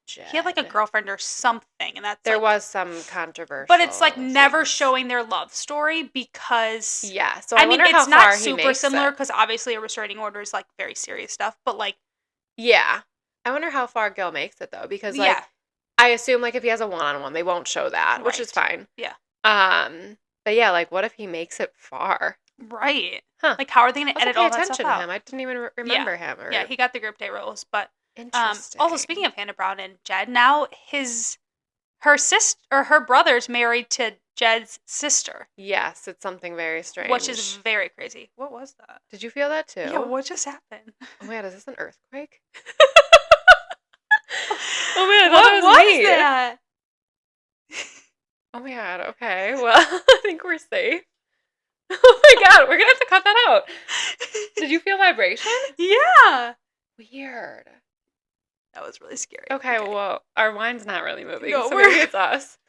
He had like a girlfriend or something, and that's there was some controversy. But it's like never showing their love story because so I mean it's not super similar because obviously a restraining order is like very serious stuff, but like I wonder how far Gil makes it though because like I assume like if he has a one-on-one they won't show that, which is fine. But yeah, like what if he makes it far? Right. Huh. Like how are they going to edit all that stuff out? To him. I didn't even remember him. Yeah, he got the group date roles, but interesting. Also, speaking of Hannah Brown and Jed, now her sister or her brother's married to Jed's sister. Yes, it's something very strange. Which is very crazy. What was that? Did you feel that too? Yeah, what just happened? Oh my god, is this an earthquake? Oh man, what was that? Oh my god, okay. Well, I think we're safe. Oh my god, we're gonna have to cut that out. Did you feel vibration? Yeah. Weird. That was really scary. Okay, well, our wine's not really moving, so maybe it's us.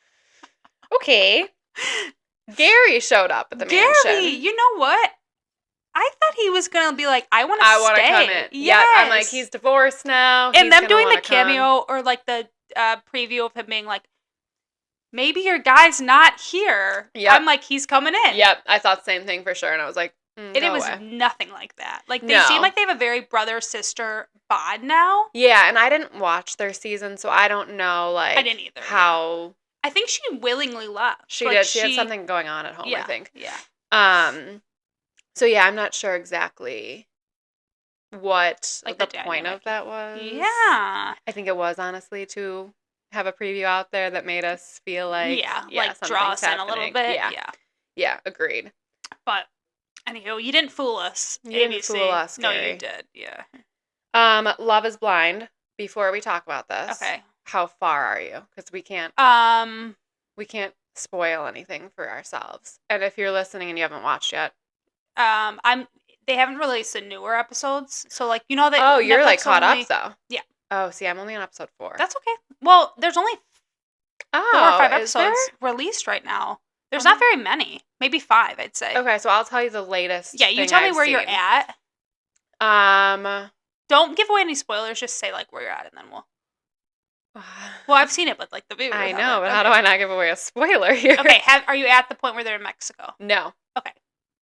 Okay. Gary showed up at the mansion. Gary, you know what? I thought he was going to be like, I want to stay. Come in. Yes. Yeah, I'm like, he's divorced now. And them doing the cameo or like the preview of him being like, maybe your guy's not here. Yep. I'm like, he's coming in. Yep, I thought the same thing for sure, and I was like, and it was nothing like that. Like, they seem like they have a very brother-sister bond now. Yeah, and I didn't watch their season, so I don't know, like... I didn't either. How... I think she willingly left. She did. She had something going on at home, I think. Yeah. So, yeah, I'm not sure exactly what like the point of that was. Yeah. I think it was, honestly, to have a preview out there that made us feel like... like draw us in a little bit. Yeah, agreed. But... Anywho, you didn't fool us. You didn't fool us, Gary. No, you did. Yeah. Love is Blind. Before we talk about this, okay. How far are you? Because we can't spoil anything for ourselves. And if you're listening and you haven't watched yet, they haven't released the newer episodes, so like you know that. Oh, you're Netflix like caught up though. Yeah. Oh, see, I'm only on episode 4. That's okay. Well, there's only 4 or 5 episodes released right now. There's not very many. Maybe 5, I'd say. Okay, so I'll tell you the latest. Yeah, you tell me where you're at. Don't give away any spoilers. Just say like where you're at, and then we'll. Well, I've seen it, but like the viewers. I know, but how do I not give away a spoiler here? Okay, are you at the point where they're in Mexico? No. Okay.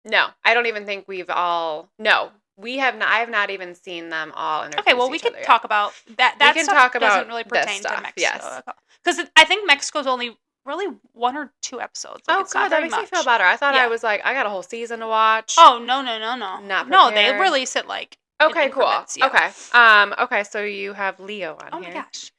No, I don't even think we've all. No, I have not even seen them all introduce Okay, well, we can talk about that. That we can stuff talk about doesn't really pertain to Mexico. Yes. Because I think Mexico's only really 1 or 2 episodes. Like, it's good. That makes me feel better. I thought I was like, I got a whole season to watch. Oh, no. Not prepared. No, they release it like okay, cool. Yeah. Okay, so you have Leo on here. Oh my gosh.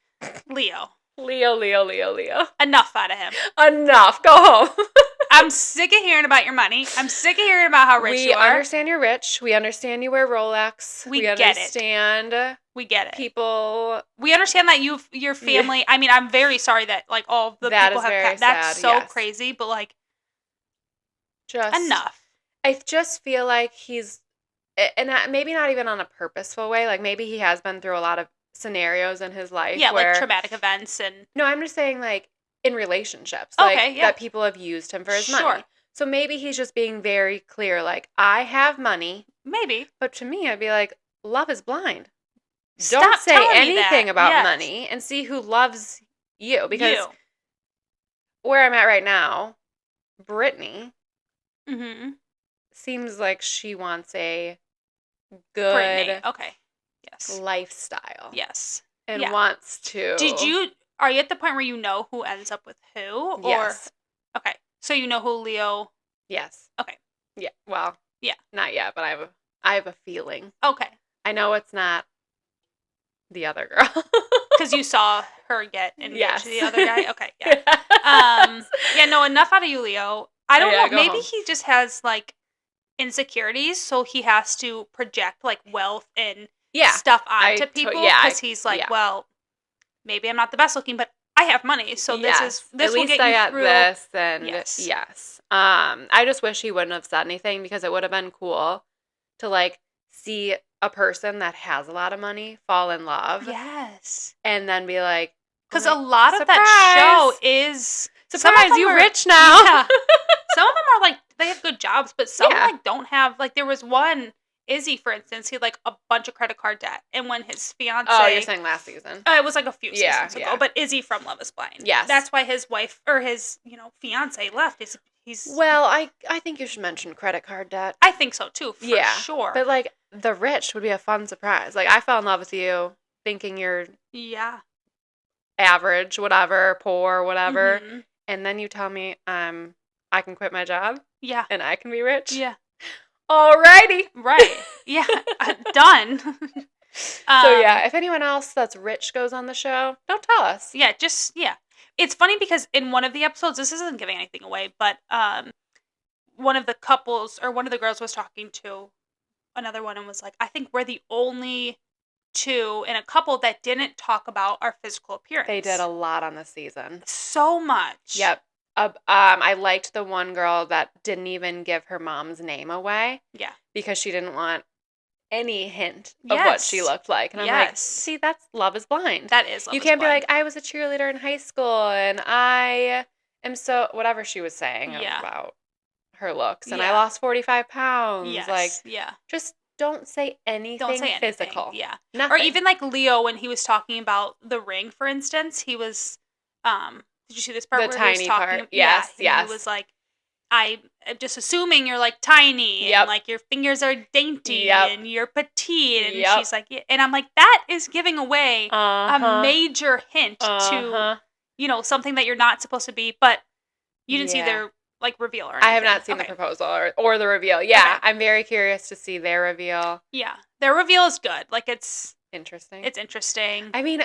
Leo. Leo. Enough out of him. Enough. Go home. I'm sick of hearing about your money. I'm sick of hearing about how rich you are. We understand you're rich. We understand you wear Rolex. We get it. We get it. People. We understand that your family. I mean, I'm very sorry that like all the people have passed. That's so crazy, but like, just enough. I just feel like he's, and maybe not even on a purposeful way. Like maybe he has been through a lot of scenarios in his life. Yeah, like traumatic events and. No, I'm just saying like. In relationships, like that people have used him for his money. So maybe he's just being very clear, like, I have money. Maybe. But to me, I'd be like, love is blind. Stop Don't say anything about money and see who loves you. Because where I'm at right now, Brittany seems like she wants a good lifestyle. Yes. And wants to. Are you at the point where you know who ends up with who? Yes. Okay. So you know who Leo... Yes. Okay. Yeah. Well. Yeah. Not yet, but I have a feeling. Okay. I know it's not the other girl. Because you saw her get engaged to the other guy? Okay, yeah. Yeah, no, enough out of you, Leo. I don't know. Maybe he just has, like, insecurities, so he has to project, like, wealth and stuff onto people. Because he's like, well... Maybe I'm not the best looking, but I have money, so this will get you through. This, and yes. I just wish he wouldn't have said anything because it would have been cool to like see a person that has a lot of money fall in love. Yes, and then be like, because a lot of that show is surprise. You rich now? Yeah. Some of them are like they have good jobs, but some like don't have. Like there was one. Izzy, for instance, he had like a bunch of credit card debt, and when his fiance, you're saying last season? It was like a few seasons ago. But Izzy from Love Is Blind, that's why his wife or his fiance left. He's well, I think you should mention credit card debt. I think so too, for sure. But like the rich would be a fun surprise. Like I fell in love with you, thinking you're average, whatever, poor, whatever, and then you tell me I can quit my job, and I can be rich, Alrighty. Right. Yeah. Done. So if anyone else that's rich goes on the show, don't tell us. Yeah, It's funny because in one of the episodes, this isn't giving anything away, but one of the couples or one of the girls was talking to another one and was like, I think we're the only two in a couple that didn't talk about our physical appearance. They did a lot on this season. So much. Yep. I liked the one girl that didn't even give her mom's name away. Yeah. Because she didn't want any hint of what she looked like. And I'm like, see, that's Love Is Blind. That is Love Is Blind. You can't be like, I was a cheerleader in high school and I am so, whatever she was saying about her looks. And I lost 45 pounds. Yes. Like, just don't say anything physical. Yeah. Nothing. Or even like Leo, when he was talking about the ring, for instance, he was, did you see this part where he was talking? Part. Yes. He was like, I'm just assuming you're like tiny and like your fingers are dainty and you're petite. And she's like, and I'm like, that is giving away a major hint to, something that you're not supposed to be. But you didn't see their like reveal or anything. I have not seen the proposal or the reveal. Yeah. Okay. I'm very curious to see their reveal. Yeah. Their reveal is good. Like it's interesting. It's interesting. I mean,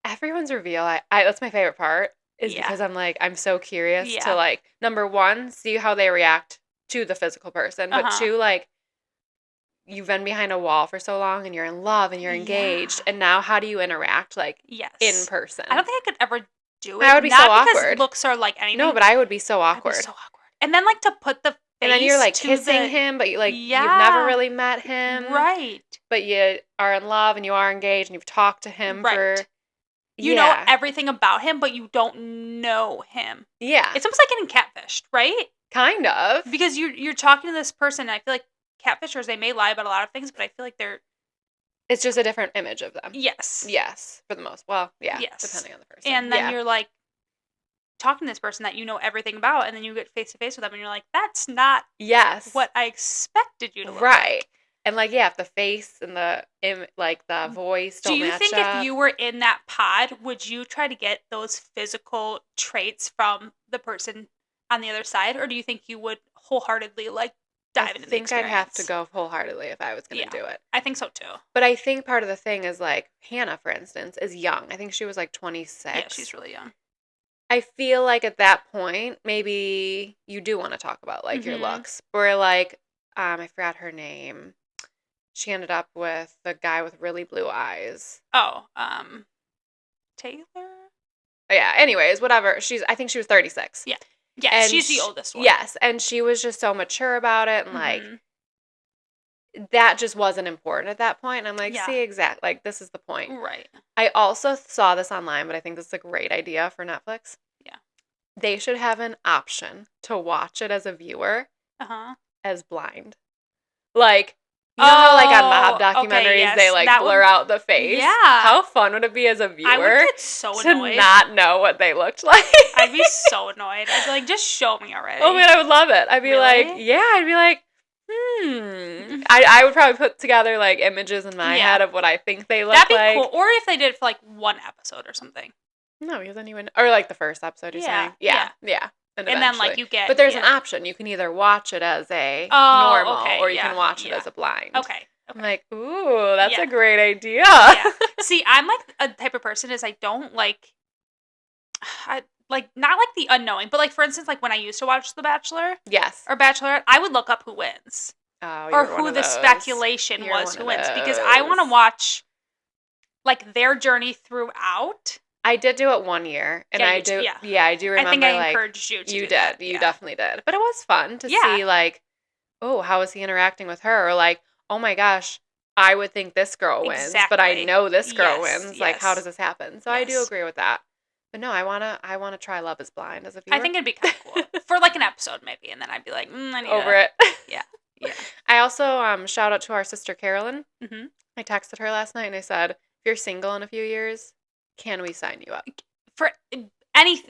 everyone's reveal, I that's my favorite part. Is because I'm like, I'm so curious to like, number one, see how they react to the physical person. But two, like, you've been behind a wall for so long and you're in love and you're engaged. And now how do you interact like in person? I don't think I could ever do it. I would be so awkward. Because looks are like anything. No, but I would be so awkward. And then like to put the face and then you're like kissing him, but you like you've never really met him. Right. But you are in love and you are engaged and you've talked to him for... You know everything about him, but you don't know him. Yeah. It's almost like getting catfished, right? Kind of. Because you're talking to this person, and I feel like catfishers, they may lie about a lot of things, but I feel like they're... It's just a different image of them. Yes. Yes, for the most... Well, depending on the person. And then you're like talking to this person that you know everything about, and then you get face-to-face with them, and you're like, that's not what I expected you to look like. And, like, yeah, if the face and the voice don't match up. Do you think if you were in that pod, would you try to get those physical traits from the person on the other side? Or do you think you would wholeheartedly, like, dive into the experience? I think I'd have to go wholeheartedly if I was going to do it. I think so, too. But I think part of the thing is, like, Hannah, for instance, is young. I think she was, like, 26. Yeah, she's really young. I feel like at that point, maybe you do want to talk about, like, your looks. Or, like, I forgot her name. She ended up with the guy with really blue eyes. Oh, Taylor? Yeah, anyways, whatever. I think she was 36. Yeah. Yes, she's the oldest one. Yes, and she was just so mature about it, and, like, that just wasn't important at that point. And I'm like, see, exactly, like, this is the point. Right. I also saw this online, but I think this is a great idea for Netflix. Yeah. They should have an option to watch it as a viewer as blind. Like, you know how, like, on mob documentaries, they, like, blur out the face? Yeah. How fun would it be as a viewer I would get so annoyed to not know what they looked like? I'd be so annoyed. I'd be like, just show me already. Oh, man, I would love it. I'd be like, I'd be like, I would probably put together, like, images in my head of what I think they look like. That'd be cool. Or if they did it for, like, one episode or something. No, because then you wouldn't. Or, like, the first episode, you're saying? Yeah. And then, like, you get... But there's an option. You can either watch it as a normal, or you can watch it as a blind. Okay. I'm like, ooh, that's a great idea. See, I'm, like, a type of person is I don't, like... not like the unknowing, but, like, for instance, like, when I used to watch The Bachelor. Yes. Or Bachelorette, I would look up who wins. Oh, or who the speculation was who wins. Because I want to watch, like, their journey throughout. I did do it one year, and I do remember. I think I encouraged you to. You did. You definitely did. But it was fun to see, like, oh, how is he interacting with her? Or, like, oh my gosh, I would think this girl wins, but I know this girl wins. Like, how does this happen? So I do agree with that. But no, I wanna try Love Is Blind as a viewer. I think it'd be kind of cool for, like, an episode maybe, and then I'd be like, I need over it. Yeah. Yeah. I also shout out to our sister Carolyn. I texted her last night and I said, if you're single in a few years, can we sign you up for any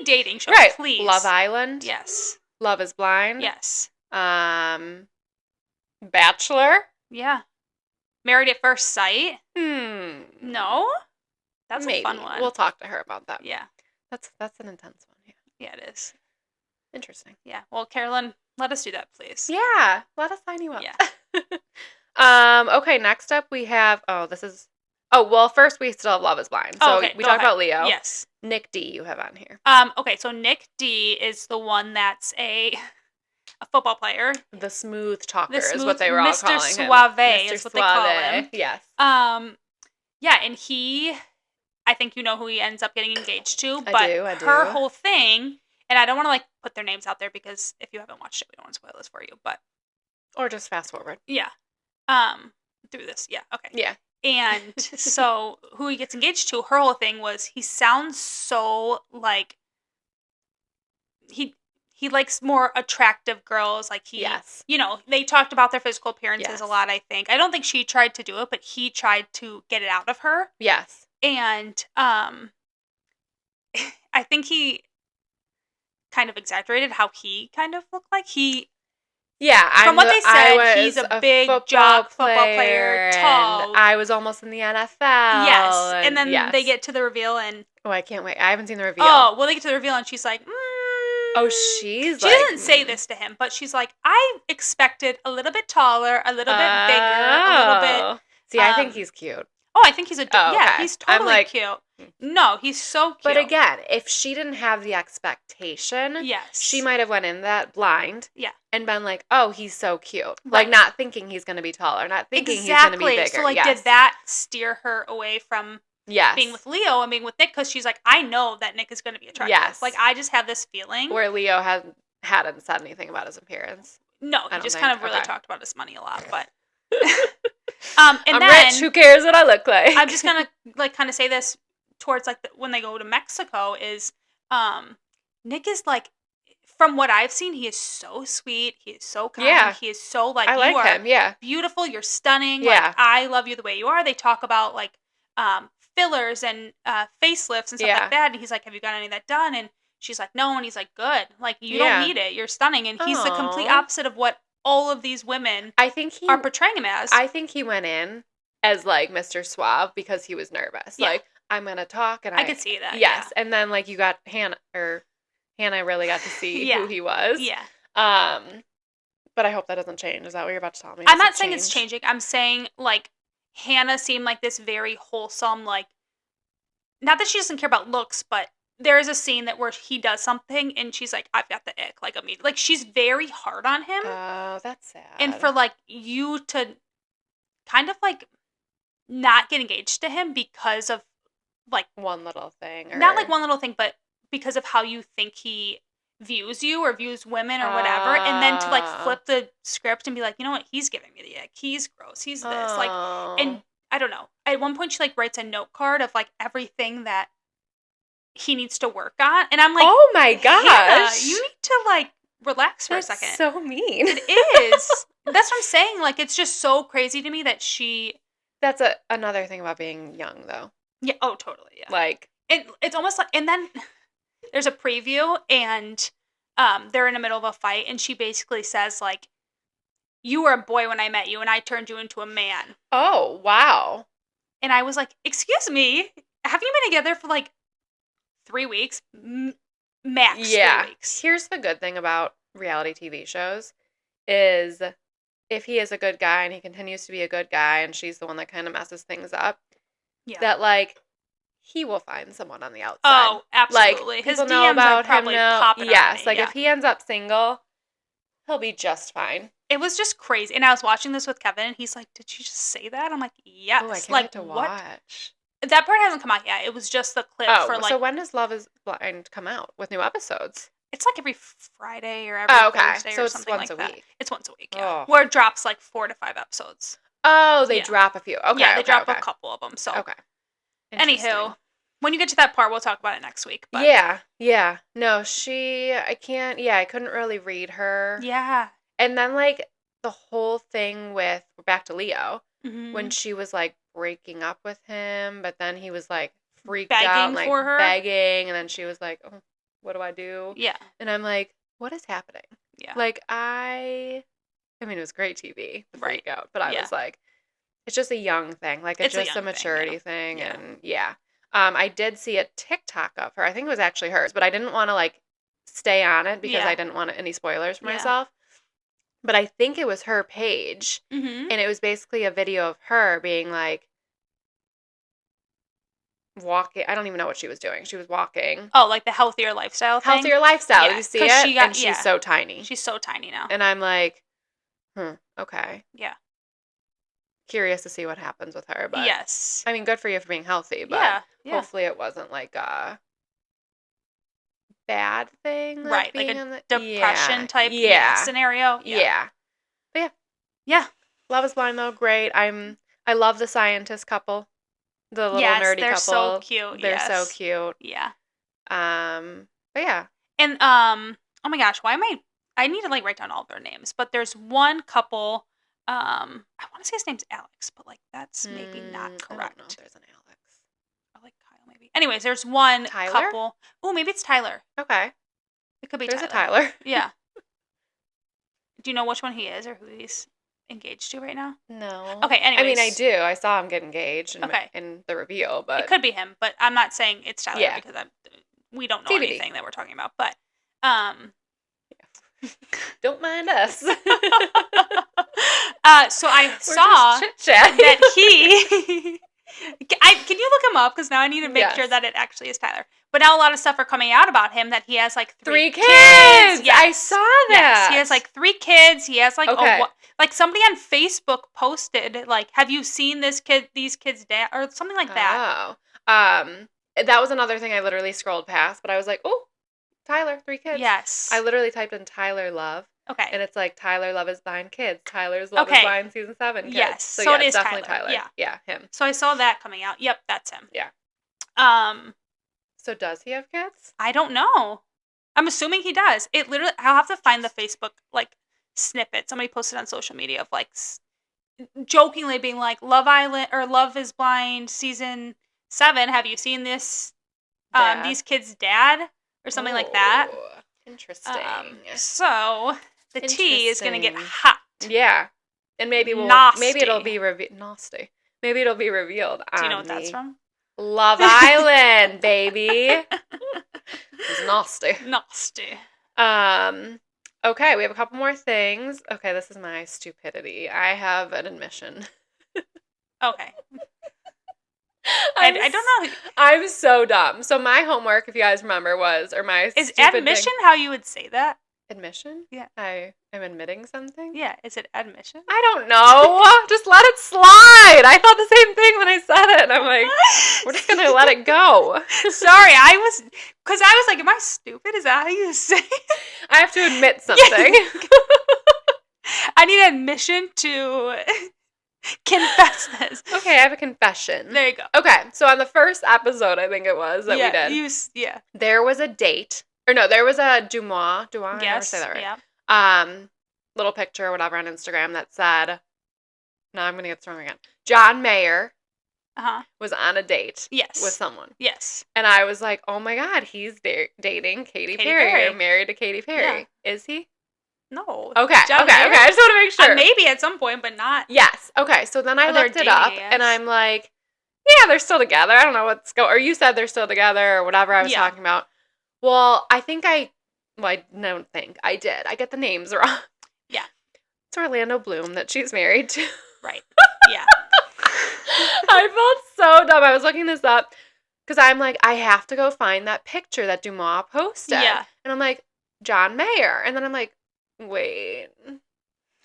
dating show? Right. Please. Love Island. Yes. Love Is Blind. Yes. Bachelor. Yeah. Married at First Sight. No. That's maybe a fun one. We'll talk to her about that. Yeah. That's an intense one. Yeah, it is. Interesting. Yeah. Well, Carolyn, let us do that, please. Yeah. Let us sign you up. Yeah. Okay, next up we have, first we still have Love Is Blind. So we talked about Leo. Yes. Nick D you have on here. Okay, so Nick D is the one that's a football player. The smooth talker is what they were all calling him. Mr. Suave is what they call him. Yes. Yeah, and I think you know who he ends up getting engaged to. But I do. Her whole thing, and I don't want to, like, put their names out there because if you haven't watched it, we don't want to spoil this for you. But or just fast forward. Yeah. Through this. Yeah. Okay. Yeah. And so who he gets engaged to, her whole thing was he sounds so like he likes more attractive girls. Like you know, they talked about their physical appearances a lot, I think. I don't think she tried to do it, but he tried to get it out of her. Yes. And I think he kind of exaggerated how he kind of looked like. From what they said, he's a big jock football player, tall. I was almost in the NFL. Yes. And then they get to the reveal and... Oh, I can't wait. I haven't seen the reveal. Oh, well, they get to the reveal and she's like, Oh, she doesn't say this to him, but she's like, I expected a little bit taller, a little bit bigger, a little bit... See, I think he's cute. Oh, I think he's he's totally cute. No, he's so cute. But again, if she didn't have the expectation, she might have went in that blind and been like, oh, he's so cute. Right. Like, not thinking he's going to be taller, not thinking he's going to be bigger. So, like, did that steer her away from being with Leo and being with Nick? Because she's like, I know that Nick is going to be attractive. Yes. Like, I just have this feeling. Where Leo hadn't said anything about his appearance. No, he just kind of really talked about his money a lot, but... I'm rich. Who cares what I look like? I'm just gonna like kind of say this towards like when they go to Mexico is, Nick is like, from what I've seen, he is so sweet. He is so kind. Yeah. He is so like I like him. Yeah, beautiful. You're stunning. Yeah, like, I love you the way you are. They talk about like fillers and facelifts and stuff like that. And he's like, have you got any of that done? And she's like, no. And he's like, good. Like you don't need it. You're stunning. And he's the complete opposite of what all of these women are portraying him as. I think he went in as, like, Mr. Suave because he was nervous. Yeah. Like, I'm going to talk. And I could see that, yes. Yeah. And then, like, you got Hannah really got to see who he was. Yeah. But I hope that doesn't change. Is that what you're about to tell me? I'm not saying it's changing. I'm saying, like, Hannah seemed like this very wholesome, like, not that she doesn't care about looks, but there is a scene where he does something and she's like, I've got the ick, like, immediately. Like, she's very hard on him. Oh, that's sad. And for, like, you to kind of, like, not get engaged to him because of, like, one little thing. Not, like, one little thing, but because of how you think he views you or views women or whatever. And then to, like, flip the script and be like, you know what? He's giving me the ick. He's gross. He's this. Like, and I don't know. At one point, she, like, writes a note card of, like, everything that he needs to work on. And I'm like, oh my gosh. You need to, like, relax for a second. That's so mean. It is. That's what I'm saying. Like, it's just so crazy to me that she... That's another thing about being young, though. Yeah. Oh, totally. Yeah. Like... It's almost like... And then there's a preview, and they're in the middle of a fight, and she basically says, like, you were a boy when I met you, and I turned you into a man. Oh, wow. And I was like, excuse me? Have you been together for, like, 3 weeks? Max 3 weeks. Here's the good thing about reality TV shows is if he is a good guy and he continues to be a good guy and she's the one that kind of messes things up, that, like, he will find someone on the outside. Oh, absolutely. Like, his people DMs know about are probably him now. Popping yes, on like, if he ends up single, he'll be just fine. It was just crazy. And I was watching this with Kevin, and he's like, did you just say that? I'm like, yes. Oh, I can't like, wait to watch. That part hasn't come out yet. It was just the clip for, like... so when does Love is Blind come out with new episodes? It's, like, every Friday or every Thursday or something like that. So it's once a week? It's once a week, yeah. Where it drops, like, 4 to 5 episodes. Oh, they drop a few. Okay, yeah, they drop a couple of them, so... Okay. Anywho, when you get to that part, we'll talk about it next week. But... Yeah. No, I couldn't really read her. Yeah. And then, like, the whole thing with, we're back to Leo, when she was, like, breaking up with him, but then he was, like, freaked out, like, for her. Begging, and then she was like, oh, what do I do? Yeah. And I'm like, what is happening? Yeah. Like, I mean, it was great TV, the freak out, but I was like, it's just a young thing. Like, it's just a maturity thing. And, I did see a TikTok of her. I think it was actually hers, but I didn't want to, like, stay on it because I didn't want any spoilers for myself. But I think it was her page, and it was basically a video of her being, like, walking. I don't even know what she was doing. She was walking. Oh, like the healthier lifestyle thing? Healthier lifestyle. Did you see it? And she's so tiny. She's so tiny now. And I'm like, okay. Yeah. Curious to see what happens with her. But yes. I mean, good for you for being healthy, but hopefully it wasn't, like, a bad thing. Right, like a depression type scenario. Yeah. But yeah. Love is Blind, though, great. I love the scientist couple. The little nerdy couple. They're so cute. They're so cute. Yeah. But yeah. And, oh my gosh, I need to, like, write down all of their names, but there's one couple, I want to say his name's Alex, but, like, that's maybe not correct. I don't know if there's an Alex. Or, like, Kyle, maybe. Anyways, there's one Tyler? couple. Oh, maybe it's Tyler. Okay. It could be There's Tyler. a Tyler. Yeah. Do you know which one he is or who he's engaged to right now? No. Okay, anyways. I mean, I do. I saw him get engaged in the reveal, but... It could be him, but I'm not saying it's Tyler because we don't know anything that we're talking about, but... Don't mind us. So I saw that he... Can you look him up? Because now I need to make sure that it actually is Tyler. But now a lot of stuff are coming out about him that he has, like, 3 kids. Yes. I saw that. Yes, he has, like, 3 kids. He has, like, like, somebody on Facebook posted, like, have you seen these kids' dad? Or something like that. Oh. That was another thing I literally scrolled past, but I was like, oh, Tyler, 3 kids. Yes. I literally typed in Tyler Love. Okay. And it's like Tyler Love is Blind kids. Tyler's Love is Blind season 7 kids. Yes. So it is definitely Tyler. Yeah, him. So I saw that coming out. Yep, that's him. Yeah. So does he have kids? I don't know. I'm assuming he does. It literally, I'll have to find the Facebook, like, snippet. Somebody posted on social media of, like, jokingly being like, Love Island or Love is Blind season 7. Have you seen this? These kids' dad or something like that. Interesting. So The tea is going to get hot. Yeah. And maybe it'll be nasty. Maybe it'll be revealed. Do you know what that's from? Love Island, baby. It's nasty. Nasty. Okay, we have a couple more things. Okay, this is my stupidity. I have an admission. Okay. I don't know. I'm so dumb. So my homework, if you guys remember, is admission how you would say that? Admission? Yeah. I am admitting something? Yeah. Is it admission? I don't know. Just let it slide. I thought the same thing when I said it. And I'm like, we're just going to let it go. Sorry. Because I was like, am I stupid? Is that how you say it? I have to admit something. I need admission to confess this. Okay, I have a confession. There you go. Okay, so on the first episode, I think it was, that we did. There was a date. Or no, there was a Dumois. Yes, I never say that right. Yeah. Little picture or whatever on Instagram that said, no, I'm going to get this wrong again. John Mayer was on a date with someone. Yes. And I was like, oh my God, he's dating Katy Perry. Or married to Katy Perry. Yeah. Is he? No. Okay. I just want to make sure. Maybe at some point, but not. Yes. Okay. So then I looked it up, and I'm like, yeah, they're still together. I don't know what's going. Or you said they're still together, or whatever I was talking about. Well, I don't think I did. I get the names wrong. Yeah. It's Orlando Bloom that she's married to. Right. Yeah. I felt so dumb. I was looking this up because I'm like, I have to go find that picture that Dumois posted. Yeah. And I'm like, John Mayer. And then I'm like, wait,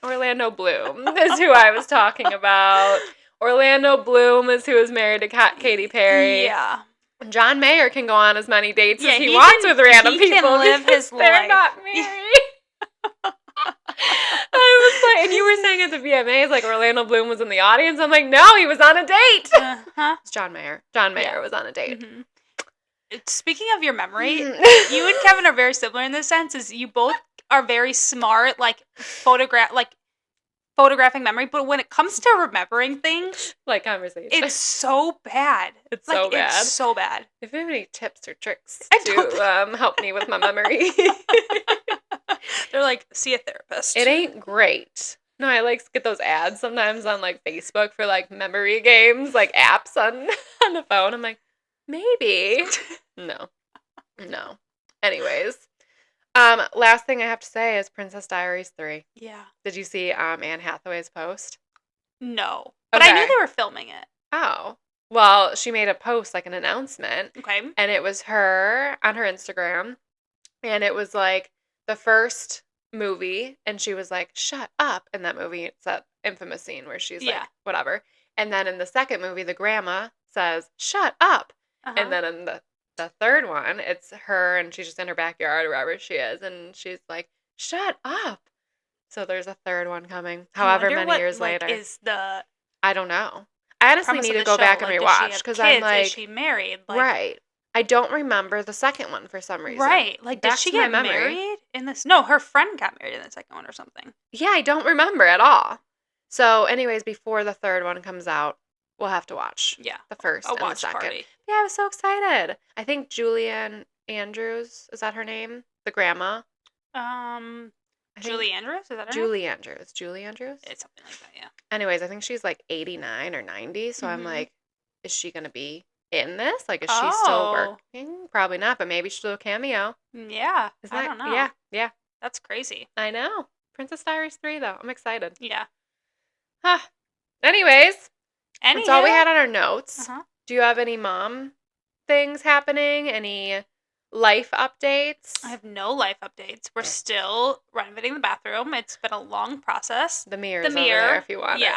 Orlando Bloom is who I was talking about. Orlando Bloom is who is married to Katy Perry. Yeah. John Mayer can go on as many dates as he wants with random people. He can live his life. They're not married. I was like, and you were saying at the VMAs, like Orlando Bloom was in the audience. I'm like, no, he was on a date. It's John Mayer. John Mayer was on a date. Mm-hmm. Speaking of your memory, you and Kevin are very similar in this sense. Is you both are very smart, like photographing memory, but when it comes to remembering things, like conversation, it's so bad. It's so bad. It's so bad. If you have any tips or tricks to help me with my memory, they're like, see a therapist. It ain't great. No, I get those ads sometimes on Facebook for memory games, apps on the phone. I'm like, maybe. No. Anyways. Last thing I have to say is Princess Diaries 3. Yeah. Did you see Anne Hathaway's post? No. But I knew they were filming it. Oh. Well, she made a post, an announcement. Okay. And it was her on her Instagram. And it was the first movie. And she was like, shut up. In that movie, it's that infamous scene where she's whatever. And then in the second movie, the grandma says, shut up. And then in the third one, it's her and she's just in her backyard or wherever she is. And she's like, shut up. So there's a third one coming. However many years later. I don't know. I honestly need to go back and rewatch. Because I'm like. Is she married? Right. I don't remember the second one for some reason. Right. Did she get married in this? No, her friend got married in the second one or something. Yeah, I don't remember at all. So anyways, before the third one comes out, we'll have to watch the first and the second. Party. Yeah, I was so excited. I think Julianne Andrews, is that her name? The grandma? Julie Andrews? Is that her name? Julie Andrews. Julie Andrews? It's something like that, yeah. Anyways, I think she's 89 or 90, so I'm like, is she going to be in this? Is she still working? Probably not, but maybe she'll do a cameo. Yeah. I don't know. Yeah. That's crazy. I know. Princess Diaries 3, though. I'm excited. Yeah. Huh. Anyways. That's all we had on our notes. Do you have any mom things happening? Any life updates? I have no life updates. We're still renovating the bathroom. It's been a long process. The mirror's over there if you want it.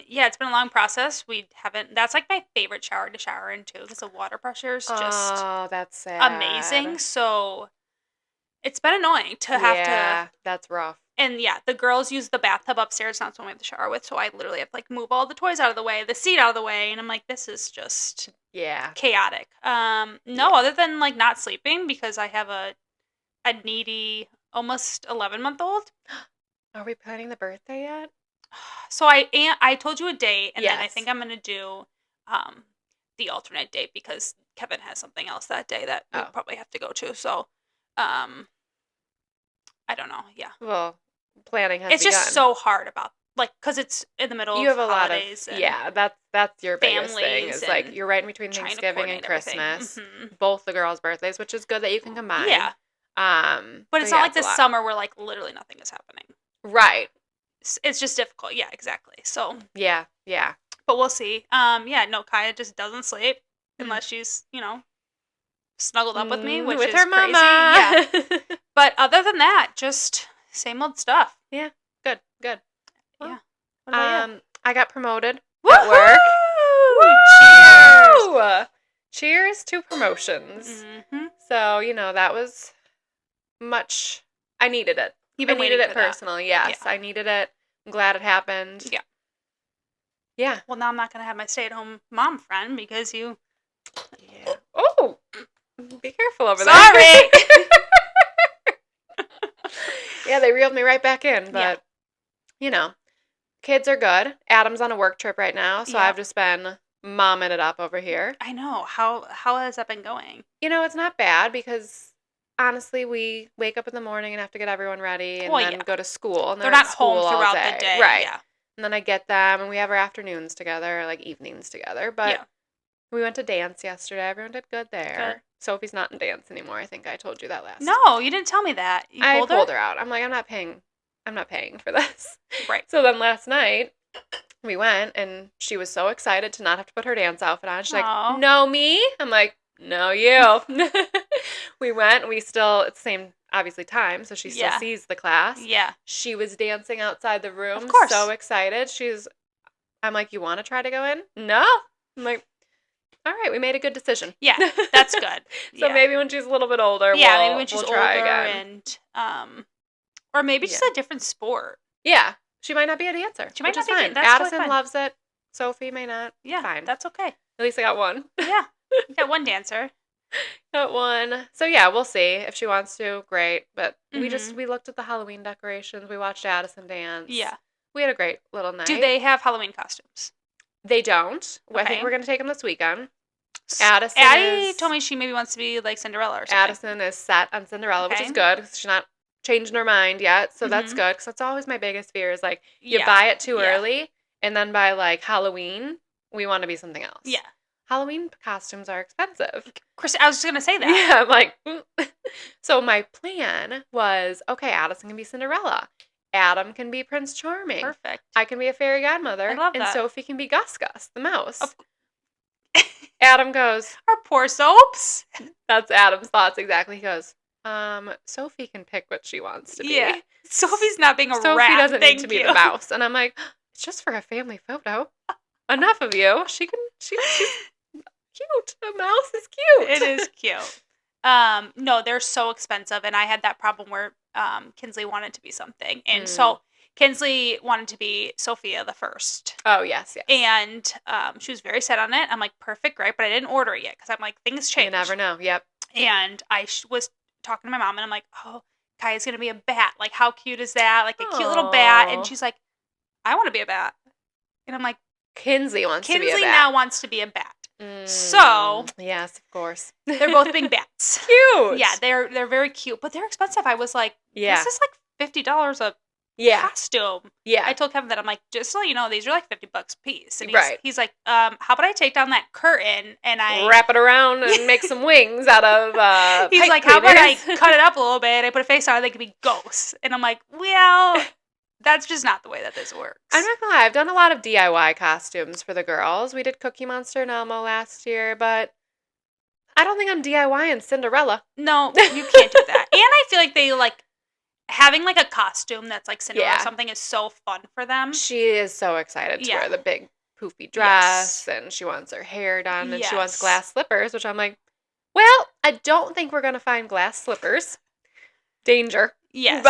Yeah, it's been a long process. We haven't. That's my favorite shower to shower in too, because the water pressure is just that's sad. Amazing. So it's been annoying to have to. Yeah, that's rough. And yeah, the girls use the bathtub upstairs, not the one we have to shower with. So I literally have to move all the toys out of the way, the seat out of the way, and I'm like, this is just chaotic. Other than not sleeping because I have a needy, almost 11-month-old. Are we planning the birthday yet? So I told you a date, and then I think I'm gonna do the alternate date because Kevin has something else that day that we'll probably have to go to. So I don't don't know. Yeah. Well, planning has It's begun. just so hard about, like, because it's in the middle you of have holidays. That's your biggest thing. Is like you're right in between Thanksgiving and Christmas. Both the girls' birthdays, which is good that you can combine. Yeah. But it's not like this summer where, like, literally nothing is happening. Right. It's just difficult. Yeah, exactly. So. Yeah. But we'll see. Yeah, no, Kaya just doesn't sleep unless she's, snuggled up with me, which with is her crazy. mama. Yeah. But other than that, just same old stuff. Yeah. Good. Well, yeah. What about you? I got promoted Woo-hoo! at work. Woo! Cheers! Cheers to promotions. Mm-hmm. So, that was much. I needed it. I needed it personally. Yes, yeah. I needed it. I'm glad it happened. Yeah. Yeah. Well, now I'm not going to have my stay-at-home mom friend because you... Yeah. Oh! Be careful over there. Sorry! Yeah, they reeled me right back in, but, kids are good. Adam's on a work trip right now, so I've just been momming it up over here. I know. How has that been going? It's not bad because... Honestly, we wake up in the morning and have to get everyone ready and then go to school. And they're not home throughout the day. Right. Yeah. And then I get them and we have our afternoons together, like evenings together. But we went to dance yesterday. Everyone did good there. Good. Sophie's not in dance anymore. I think I told you that last time. No, you didn't tell me that. I pulled her out. I'm like, I'm not paying for this. Right. So then last night we went and she was so excited to not have to put her dance outfit on. She's like, no, me? I'm like, no, you. We went. It's the same, obviously, time, so she still sees the class. Yeah. She was dancing outside the room. Of course. So excited. I'm like, you want to try to go in? No. I'm like, all right, we made a good decision. Yeah, that's good. So maybe when she's a little bit older, maybe when she's we'll try older again. And, or maybe just a different sport. Yeah. She might not be a dancer. She might not be fine. That's Addison totally fine. loves it. Sophie may not. Yeah, fine. That's okay. At least I got one. Yeah. You got one dancer. Got one. So yeah, we'll see. If she wants to, great. But we looked at the Halloween decorations. We watched Addison dance. Yeah. We had a great little night. Do they have Halloween costumes? They don't. Okay. I think we're going to take them this weekend. Addie told me she maybe wants to be like Cinderella or something. Addison is set on Cinderella, which is good. She's not changing her mind yet. So that's good. Because that's always my biggest fear is like you buy it too early. And then by like Halloween, we want to be something else. Yeah. Halloween costumes are expensive. Chris, I was just going to say that. Yeah, I'm like, So my plan was, okay, Addison can be Cinderella. Adam can be Prince Charming. Perfect. I can be a fairy godmother. I love that. And Sophie can be Gus Gus, the mouse. Adam goes, our poor Soaps. That's Adam's thoughts exactly. He goes, Sophie can pick what she wants to be. Yeah. Sophie's not being a Sophie rat. Sophie doesn't need to be the mouse. And I'm like, it's just for a family photo. Enough of you. She's cute. A mouse is cute. It is cute. No, they're so expensive, and I had that problem where Kinsley wanted to be something, and so Kinsley wanted to be Sophia the First. Oh yes. And she was very set on it. I'm like, perfect, great, but I didn't order it yet because I'm like, things change. You never know. Yep. And I was talking to my mom, and I'm like, oh, Kaya's gonna be a bat. Like, how cute is that? Like a cute little bat. And she's like, I want to be a bat. And I'm like, Kinsley wants to be a bat. Kinsley now wants to be a bat. So yes, of course, they're both big bats. Cute. Yeah, they're very cute, but they're expensive. I was like, this is like $50 a costume. Yeah, I told Kevin that I'm like, just so you know, these are like $50 a piece. And right. He's like, how about I take down that curtain and I wrap it around and make some wings out of. He's like, how about I cut it up a little bit? I put a face on it. They could be ghosts. And I'm like, well. That's just not the way that this works. I'm not gonna lie. I've done a lot of DIY costumes for the girls. We did Cookie Monster and Elmo last year, but I don't think I'm DIYing Cinderella. No, you can't do that. And I feel like they like having like a costume that's like Cinderella or something is so fun for them. She is so excited to wear the big poofy dress and she wants her hair done and she wants glass slippers, which I'm like, well, I don't think we're gonna find glass slippers. Danger. Yes.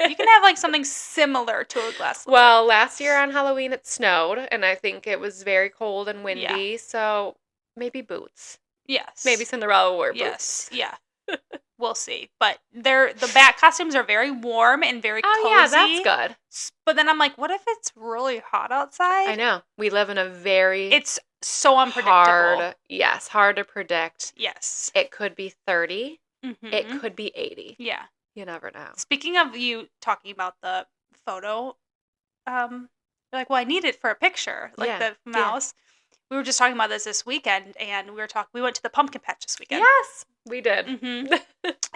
You can have like something similar to a glass slipper. Well, last year on Halloween it snowed and I think it was very cold and windy, so maybe boots. Yes. Maybe Cinderella wore boots. Yeah. We'll see. But the bat costumes are very warm and very cozy. Oh yeah, that's good. But then I'm like, what if it's really hot outside? I know. We live in a very It's so unpredictable. Hard to predict. Yes. It could be 30. Mm-hmm. It could be 80. Yeah. You never know. Speaking of you talking about the photo, you're like, well, I need it for a picture, like the mouse. Yeah. We were just talking about this weekend, and we went to the pumpkin patch this weekend. Yes, we did. Mm-hmm.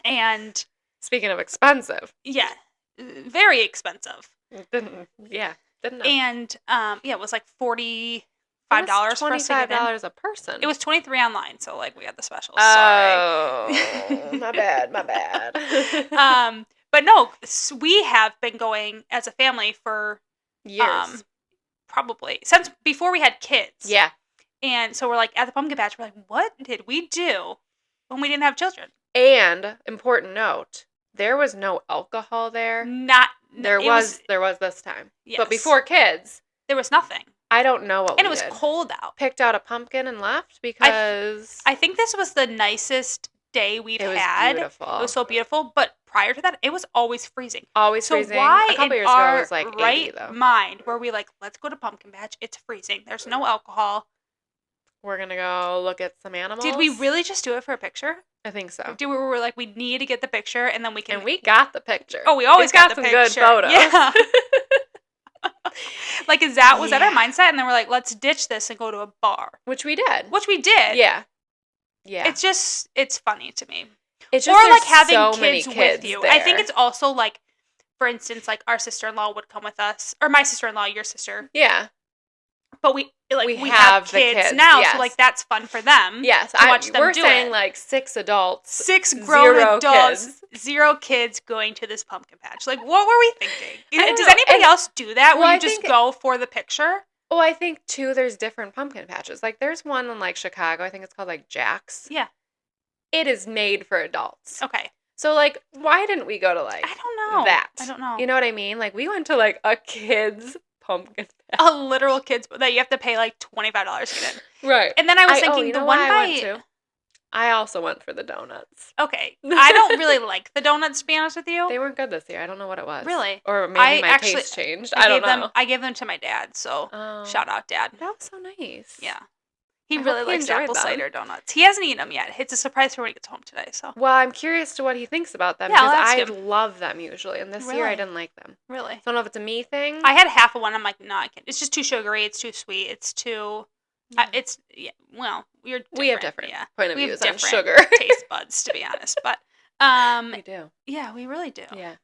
And speaking of expensive. Yeah, very expensive. Didn't know. And it was like $45 for us to get in. $25 a person. It was $23 online, so like we had the special. Oh, my bad. But no, we have been going as a family for years, probably since before we had kids. Yeah. And so we're like at the pumpkin patch. We're like, what did we do when we didn't have children? And important note, there was no alcohol there. There was this time. Yes. But before kids, there was nothing. I don't know what. And it was cold out. Picked out a pumpkin and left because I think this was the nicest day we've had. It was beautiful. It was so beautiful. But prior to that, it was always freezing. Freezing. So why a couple in years our ago it was like 80, right though. mind were we like, let's go to pumpkin patch? It's freezing. There's no alcohol. We're gonna go look at some animals. Did we really just do it for a picture? I think so. We were like, we need to get the picture, and then we can. And we got the picture. Oh, we always got the some picture. Good photos. Yeah. Like, was that our mindset? And then we're like, let's ditch this and go to a bar. Which we did. Yeah. Yeah. It's funny to me. It's just or like having so kids with you. There. I think it's also like, for instance, like our sister-in-law would come with us, or my sister-in-law, your sister. Yeah. But we have kids now, yes. So like that's fun for them. Yes, to watch them we're do saying it. Like 6 adults, 6 grown adults, 0 kids going to this pumpkin patch. Like, what were we thinking? Does anybody else do that? Where you just go for the picture? Well, I think too. There's different pumpkin patches. Like there's one in like Chicago. I think it's called like Jack's. Yeah. It is made for adults. Okay. So like, why didn't we go to like? I don't know. I don't know. You know what I mean? Like we went to like a kids pumpkin patch. A literal kids that you have to pay like $25 to get in. Right. And then I was thinking the one I also went for the donuts. Okay. I don't really like the donuts, to be honest with you. They weren't good this year. I don't know what it was. Really? Or maybe my taste changed. I don't know. I gave them to my dad, so shout out, Dad. That was so nice. Yeah. He really likes apple cider donuts. He hasn't eaten them yet. It's a surprise for when he gets home today. So. Well, I'm curious to what he thinks about them because I love them usually, and this year I didn't like them. Really? So I don't know if it's a me thing. I had half of one. I'm like, no, I can't. It's just too sugary. It's too sweet. It's too. Well, we have different point of views on sugar taste buds, to be honest. But we do. Yeah, we really do. Yeah.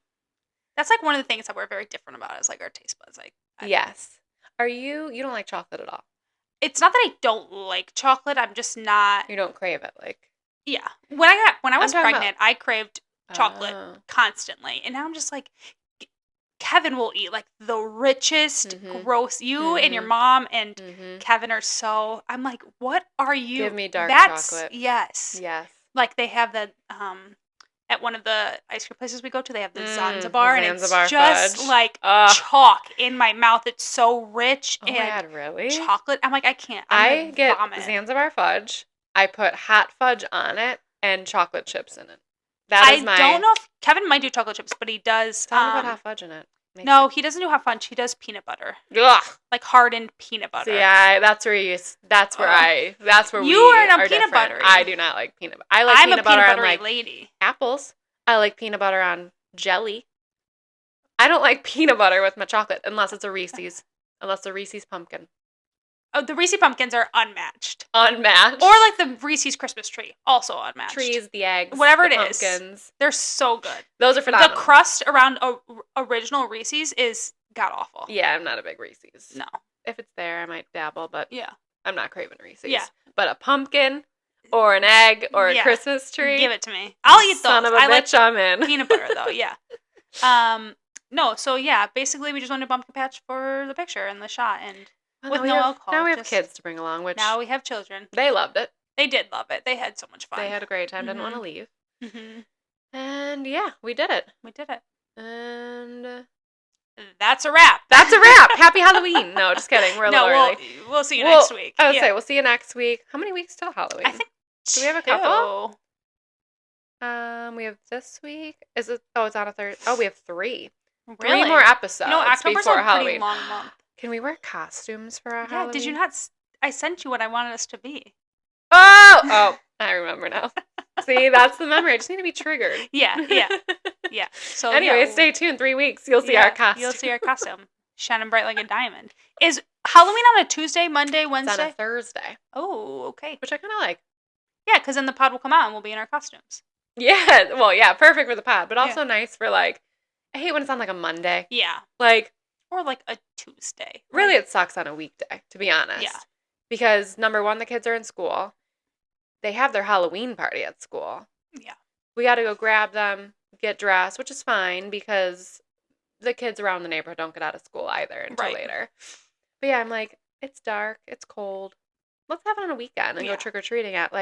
That's like one of the things that we're very different about is like our taste buds. Like yes. Are you don't like chocolate at all? It's not that I don't like chocolate. I'm just not. You don't crave it, like. Yeah. When I was pregnant, I craved chocolate constantly, and now I'm just like, Kevin will eat like the richest, gross. You and your mom and Kevin are so. I'm like, what are you? Give me dark chocolate. Yes. Yes. Like they have the at one of the ice cream places we go to, they have the Zanzibar, and it's just fudge. Like chalk in my mouth. It's so rich and really? Chocolate. I'm like, I can't. I get Zanzibar fudge. I put hot fudge on it and chocolate chips in it. I don't know if Kevin might do chocolate chips, but he does. Tell me about hot fudge in it. No, he doesn't do hot fudge. He does peanut butter. Ugh. Like hardened peanut butter. So yeah, that's where you are on peanut butter. I do not like peanut butter. I like peanut butter on like lady. Apples. I like peanut butter on jelly. I don't like peanut butter with my chocolate unless it's a Reese's. Unless it's a Reese's pumpkin. Oh, the Reese's pumpkins are unmatched. Unmatched. Or like the Reese's Christmas tree, also unmatched. Trees, the eggs, whatever the it is. Pumpkins. They're so good. Those are phenomenal. The crust around original Reese's is god awful. Yeah, I'm not a big Reese's. No. If it's there, I might dabble, but yeah, I'm not craving Reese's. Yeah. But a pumpkin or an egg or a Christmas tree. Give it to me. I'll eat those. Son of a bitch, I'm in. Peanut butter though, yeah. No, so yeah, basically we just went to pumpkin patch for the picture and the shot and with no alcohol. Now we have kids to bring along, which now we have children. They loved it. They did love it. They had so much fun. They had a great time. Didn't want to leave. Mm-hmm. And yeah, we did it. We did it. And that's a wrap. That's a wrap. Happy Halloween. No, just kidding. We're a little early. We'll see you next week. I would say we'll see you next week. How many weeks till Halloween? I think do we have a couple? We have this week. Is it? Oh, it's on a third. Oh, we have 3. Really? 3 more episodes. October's before a Halloween. pretty long month. Can we wear costumes for our Halloween? Did you not? I sent you what I wanted us to be. Oh, I remember now. See, that's the memory. I just need to be triggered. Yeah. So anyway, stay tuned. 3 weeks, you'll see our costume. You'll see our costume. Shining bright like a diamond. Is Halloween on a Tuesday, Monday, Wednesday? It's on a Thursday. Oh, okay. Which I kind of like. Yeah, because then the pod will come out and we'll be in our costumes. Yeah, well, yeah, perfect for the pod, but also nice for I hate when it's on a Monday. Yeah. Or a Tuesday. Really, it sucks on a weekday, to be honest. Yeah. Because, number one, the kids are in school. They have their Halloween party at school. Yeah. We got to go grab them, get dressed, which is fine because the kids around the neighborhood don't get out of school either until later. But yeah, I'm it's dark, it's cold. Let's have it on a weekend and go trick-or-treating at,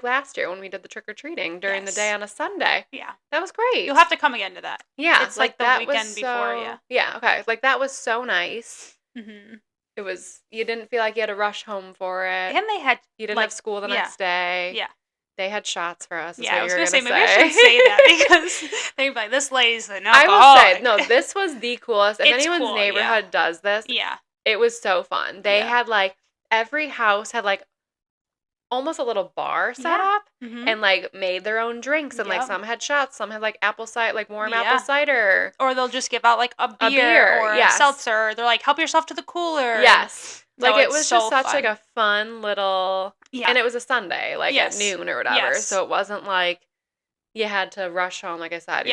last year when we did the trick-or-treating during the day on a Sunday. Yeah. That was great. You'll have to come again to that. Yeah. It's the weekend before, yeah. Yeah, okay. That was so nice. Mm-hmm. It was, you didn't feel like you had to rush home for it. And they had, you didn't have school the next day. Yeah. They had shots for us. Yeah, I was going to say, maybe I should say that because they'd be like, this lady's an alcoholic. I will say, no, this was the coolest. If anyone's neighborhood does this, it was so fun. They had every house had almost a little bar set up and made their own drinks and some had shots, some had apple cider, warm apple cider, or they'll just give out a beer or a seltzer. They're help yourself to the cooler. Yes. It was just such a fun little and it was a Sunday at noon or whatever, so it wasn't you had to rush home. Like I said,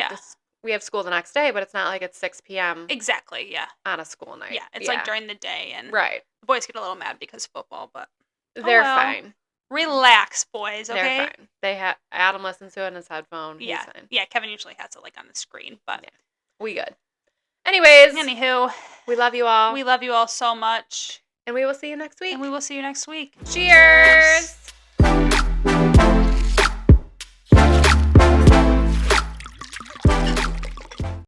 we have school the next day, but it's not it's 6 p.m. Exactly. Yeah. On a school night. Yeah, it's during the day, and the boys get a little mad because of football, but they're fine. Relax, boys. Okay. They're fine. They have Adam listens to it in his headphone. Yeah. He's fine. Yeah. Kevin usually has it on the screen, but we good. Anyways, anywho, we love you all. We love you all so much, and we will see you next week. Cheers.